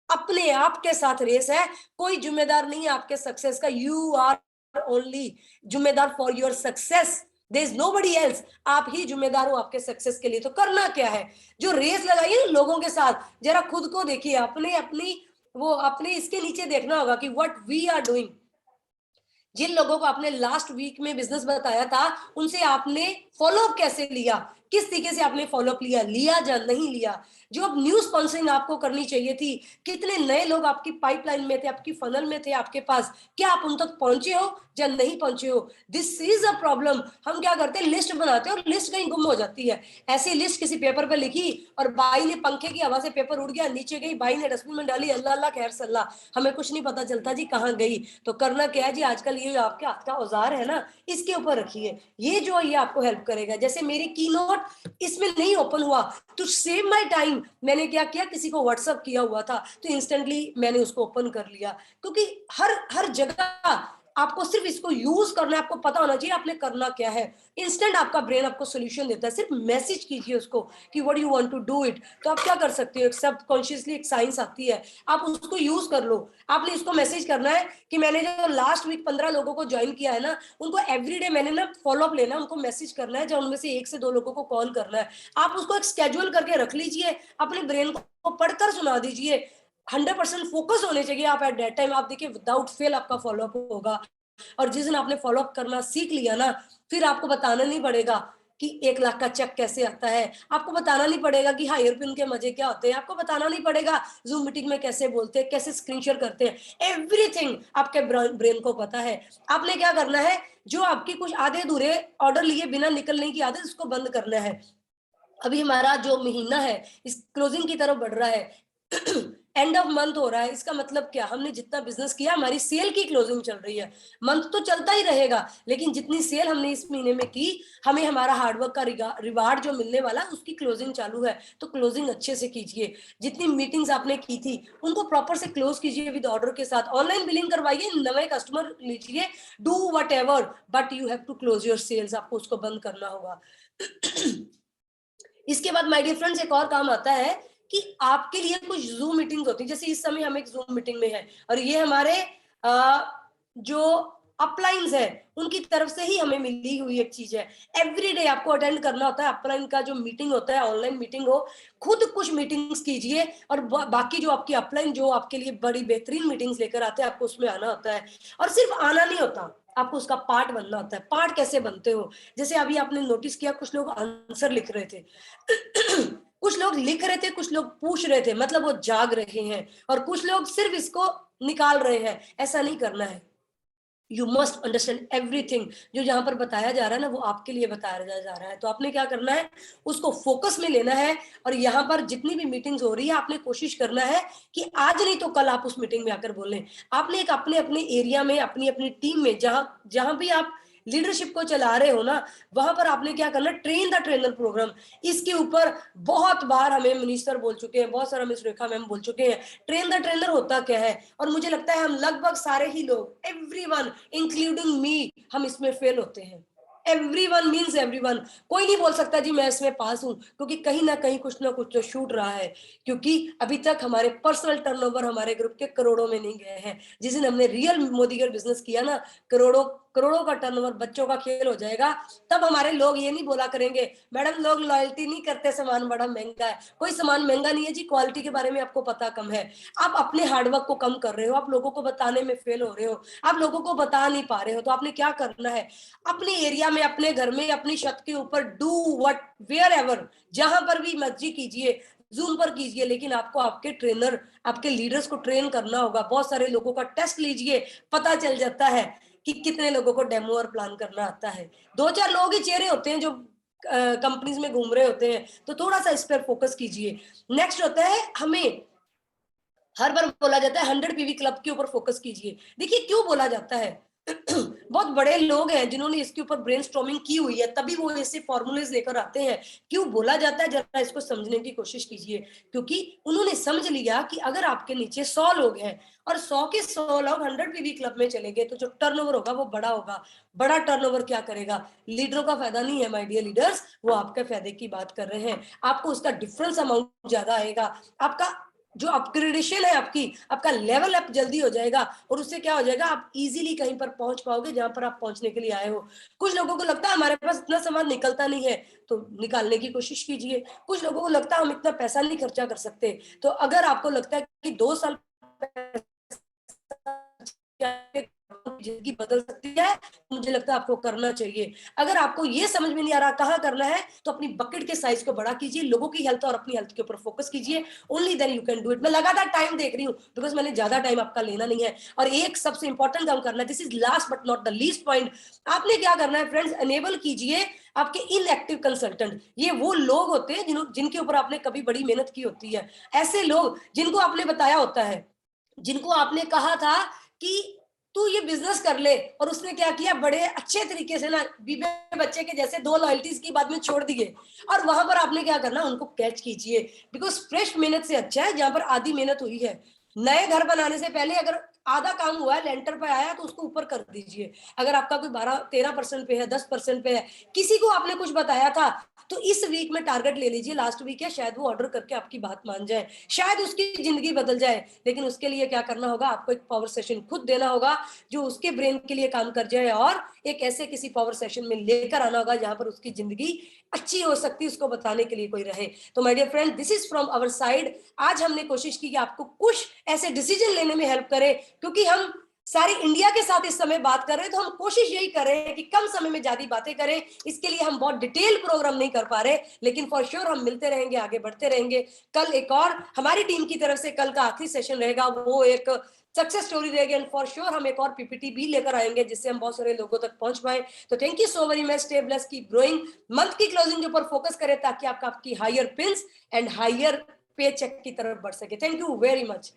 अपने आप के साथ रेस है। कोई जिम्मेदार नहीं है आपके सक्सेस का, यू आर ओनली जिम्मेदार for your success, there is nobody else. आप ही जिम्मेदार हो आपके सक्सेस के लिए। तो करना क्या है, जो रेस लगाई है लोगों के साथ, जरा खुद को देखिए, अपने इसके नीचे देखना होगा कि व्हाट वी आर डूइंग। जिन लोगों को आपने लास्ट वीक में बिजनेस बताया था, उनसे आपने फॉलोअप कैसे लिया, किस तरीके से आपने फॉलोअप लिया या नहीं लिया। जो अब न्यू स्पॉन्सरिंग आपको करनी चाहिए थी, कितने नए लोग आपकी पाइपलाइन में थे, आपकी फनल में थे आपके पास, क्या आप उन तक पहुंचे हो या नहीं पहुंचे हो? This is a problem. हम क्या करते हैं, लिस्ट बनाते हैं और लिस्ट कहीं गुम हो जाती है। ऐसी लिस्ट किसी पेपर पे लिखी और बाई ने पंखे की हवा से पेपर उड़ गया, नीचे गई, बाई ने डस्टबिन में डाली, अल्लाह अल्लाह खैर सल्ला, हमें कुछ नहीं पता चलता जी कहाँ गई। तो करना क्या है जी, आजकल ये जो आपके हाथ का औजार है ना, इसके ऊपर रखिए, ये जो ये आपको हेल्प करेगा। जैसे मेरी कीनोट इसमें नहीं ओपन हुआ, तो सेव माय टाइम, मैंने क्या किया, किसी को व्हाट्सएप किया हुआ था तो इंस्टेंटली मैंने उसको ओपन कर लिया। क्योंकि हर जगह आपको सिर्फ इसको यूज करना है, आपको पता होना चाहिए आपने करना क्या है। इंस्टेंट आपका ब्रेन आपको सोल्यूशन देता है, सिर्फ मैसेज कीजिए उसको कि what you want to do it. तो आप क्या कर सकते हो, एक सब कॉन्शियसली एक साइंस आती है, आप उसको यूज कर लो। आपने इसको मैसेज करना है कि मैंने जो लास्ट वीक 15 लोगों को ज्वाइन किया है ना, उनको एवरीडे मैंने ना फॉलोअप लेना, उनको मैसेज करना है, जो उनमें से 1 से 2 लोगों को कॉल करना है। आप उसको एक स्केड्यूल करके रख लीजिए, अपने ब्रेन को पढ़कर सुना दीजिए। 100% फोकस होने चाहिए आप एट दैट टाइम। आप देखिए विदाउट फेल आपका फॉलोअप होगा। और जिस दिन आपने फॉलोअप करना सीख लिया ना, फिर आपको बताना नहीं पड़ेगा कि 1 लाख का चेक कैसे आता है, आपको बताना नहीं पड़ेगा कि हायर पिन के मजे क्या होते हैं, आपको बताना नहीं पड़ेगा जूम मीटिंग में कैसे बोलते हैं, कैसे स्क्रीन शेयर करते हैं। एवरीथिंग आपके ब्रेन को पता है। आपने क्या करना है, जो आपकी कुछ आधे अधूरे ऑर्डर लिए बिना निकलने की आदत, उसको बंद करना है। अभी हमारा जो महीना है इस क्लोजिंग की तरफ बढ़ रहा है, एंड ऑफ मंथ हो रहा है, इसका मतलब क्या, हमने जितना बिजनेस किया, हमारी सेल की क्लोजिंग चल रही है। मंथ तो चलता ही रहेगा, लेकिन जितनी सेल हमने इस महीने में की, हमें हमारा हार्डवर्क का रिवार्ड जो मिलने वाला, उसकी क्लोजिंग चालू है। तो क्लोजिंग अच्छे से कीजिए। जितनी मीटिंग्स आपने की थी उनको प्रॉपर से क्लोज कीजिए विद ऑर्डर के साथ। ऑनलाइन बिलिंग करवाइए, नए कस्टमर लीजिए, do whatever, but you have to close your sales. आपको उसको बंद करना होगा। इसके बाद माय डियर फ्रेंड्स, एक और काम आता है कि आपके लिए कुछ जूम मीटिंग्स होती है। जैसे इस समय हम एक जूम मीटिंग में हैं, और ये हमारे जो अपलाइंस है उनकी तरफ से ही हमें मिली हुई एक चीज है। एवरीडे आपको अटेंड करना होता है अपलाइन का जो मीटिंग होता है, ऑनलाइन मीटिंग हो, खुद कुछ मीटिंग्स कीजिए, और बाकी जो आपकी अपलाइन जो आपके लिए बड़ी बेहतरीन मीटिंग्स लेकर आते हैं, आपको उसमें आना होता है। और सिर्फ आना नहीं होता, आपको उसका पार्ट बनना होता है। पार्ट कैसे बनते हो, जैसे अभी आपने नोटिस किया कुछ लोग आंसर लिख रहे थे कुछ लोग लिख रहे थे, कुछ लोग पूछ रहे थे, मतलब वो जाग रहे हैं, और कुछ लोग सिर्फ इसको निकाल रहे हैं। ऐसा नहीं करना है। You must understand everything. जो यहाँ पर बताया जा रहा है ना, वो आपके लिए बताया जा रहा है। तो आपने क्या करना है, उसको फोकस में लेना है। और यहाँ पर जितनी भी मीटिंग्स हो रही है, आपने कोशिश करना है कि आज नहीं तो कल आप उस मीटिंग में आकर बोलें। आपने एक अपने अपने एरिया में, अपनी अपनी टीम में, जहां भी आप लीडरशिप को चला रहे हो ना, वहां पर आपने क्या करना, ट्रेन द ट्रेनर प्रोग्राम। इसके ऊपर बहुत बार हमें मनीष सर बोल चुके हैं, बहुत सारा हमें सुरेखा मैम बोल चुके हैं। ट्रेन द ट्रेनर होता क्या है, और मुझे लगता है हम लगभग सारे ही लोग, एवरीवन इंक्लूडिंग मी, हम इसमें फेल होते हैं। Everyone means everyone. कोई नहीं बोल सकता जी मैं इसमें पास हूं, क्योंकि कहीं ना कहीं कुछ ना कुछ तो छूट रहा है। क्योंकि अभी तक हमारे पर्सनल टर्नओवर हमारे ग्रुप के करोड़ों में नहीं गए हैं। जिस दिन हमने रियल मोदीगर बिजनेस किया ना, करोड़ों करोड़ों का टर्नओवर, बच्चों का खेल हो जाएगा, तब हमारे लोग ये नहीं बोला करेंगे मैडम लोग लॉयल्टी नहीं करते, सामान बड़ा महंगा है। कोई सामान महंगा नहीं है जी, क्वालिटी के बारे में आपको पता कम है। आप अपने हार्डवर्क को कम कर रहे हो, आप लोगों को बताने में फेल हो रहे हो, आप लोगों को बता नहीं पा रहे हो। तो आपने क्या करना है, अपने एरिया में, अपने घर में, अपनी छत के ऊपर, डू व्हाट वेयर एवर, जहां पर भी मर्जी कीजिए, जूम पर कीजिए, लेकिन आपको आपके ट्रेनर, आपके लीडर्स को ट्रेन करना होगा। बहुत सारे लोगों का टेस्ट लीजिए, पता चल जाता है कि कितने लोगों को डेमो और प्लान करना आता है। 2-4 लोग ही चेहरे होते हैं जो कंपनीज में घूम रहे होते हैं। तो थोड़ा सा इस पर फोकस कीजिए। नेक्स्ट होता है, हमें हर बार बोला जाता है 100 पीवी क्लब के ऊपर फोकस कीजिए। देखिए क्यों बोला जाता है बहुत बड़े लोग हैं जिन्होंने इसके ऊपर ब्रेनस्टॉर्मिंग की हुई है, तभी वो ऐसे फॉर्मूलेज लेकर आते हैं। क्यों बोला जाता है, जरा इसको समझने की कोशिश कीजिए। क्योंकि उन्होंने समझ लिया कि अगर आपके नीचे 100 लोग हैं और 100 के 100 लोग 100 पीवी क्लब में चले गए, तो जो टर्नओवर होगा वो बड़ा होगा। बड़ा टर्नओवर क्या करेगा, लीडरों का फायदा नहीं है माय डियर लीडर्स, वो आपके फायदे की बात कर रहे हैं। आपको उसका डिफरेंस अमाउंट ज्यादा आएगा, आपका जो अपग्रेडेशन है, आपका लेवल अप जल्दी हो जाएगा, और उससे क्या हो जाएगा, आप इजीली कहीं पर पहुंच पाओगे जहां पर आप पहुंचने के लिए आए हो। कुछ लोगों को लगता है हमारे पास इतना सामान निकलता नहीं है, तो निकालने की कोशिश कीजिए। कुछ लोगों को लगता है हम इतना पैसा नहीं खर्चा कर सकते, तो अगर आपको लगता है कि 2 साल जिंदगी बदल सकती है, मुझे लगता है आपको करना चाहिए। अगर आपको ये समझ में नहीं आ रहा कहाँ करना है, तो अपनी बकेट के साइज को बड़ा कीजिए, लोगों की हेल्थ और अपनी हेल्थ के ऊपर फोकस कीजिए। Only then you can do it. मैं लगातार टाइम देख रही हूँ, बिकॉज मैंने ज्यादा टाइम आपका लेना नहीं है। और एक सबसे इंपॉर्टेंट काम करना है, this is last but not the least point. आपने क्या करना है फ्रेंड्स, एनेबल कीजिए आपके इनएक्टिव कंसल्टेंट। ये वो लोग होते हैं जिनके ऊपर आपने कभी बड़ी मेहनत की होती है। ऐसे लोग जिनको आपने बताया होता है, जिनको आपने कहा था कि तू ये बिजनेस कर ले, और उसने क्या किया, बड़े अच्छे तरीके से ना बीबे बच्चे के जैसे 2 लॉयल्टीज की बाद में छोड़ दिए। और वहां पर आपने क्या करना, उनको कैच कीजिए। बिकॉज फ्रेश मेहनत से अच्छा है जहां पर आधी मेहनत हुई है। नए घर बनाने से पहले अगर आधा काम हुआ है, लेंटर पे आया तो उसको ऊपर कर दीजिए। अगर आपका कोई 12-13% पे है, 10% पे है, किसी को आपने कुछ बताया था, तो इस वीक में टारगेट ले लीजिए, लास्ट वीक है, शायद वो ऑर्डर करके आपकी बात मान जाए, शायद उसकी जिंदगी बदल जाए। लेकिन उसके लिए क्या करना होगा, आपको एक पावर सेशन खुद देना होगा जो उसके ब्रेन के लिए काम कर जाए, और एक ऐसे किसी पावर सेशन में लेकर आना होगा जहां पर उसकी जिंदगी अच्छी हो सकती है, उसको बताने के लिए कोई रहे। तो my dear friend, this is from our side. आज हमने कोशिश की कि आपको कुछ ऐसे डिसीजन लेने में हेल्प करें, क्योंकि हम सारी इंडिया के साथ इस समय बात कर रहे हैं, तो हम कोशिश यही कर रहे हैं कि कम समय में ज्यादा बातें करें। इसके लिए हम बहुत डिटेल प्रोग्राम नहीं कर पा रहे, लेकिन फॉर श्योर हम मिलते रहेंगे, आगे बढ़ते रहेंगे। कल एक और हमारी टीम की तरफ से कल का आखिरी सेशन रहेगा, वो एक सक्सेस स्टोरी रहेगी, एंड फॉर श्योर हम एक और पीपीटी भी लेकर आएंगे जिससे हम बहुत सारे लोगों तक पहुंच पाए। तो thank you so very much, stay blessed, keep growing. Month की क्लोजिंग के ऊपर फोकस करें ताकि आपकी हायर पिन्स एंड हायर पे चेक की तरफ बढ़ सके। Thank you very much.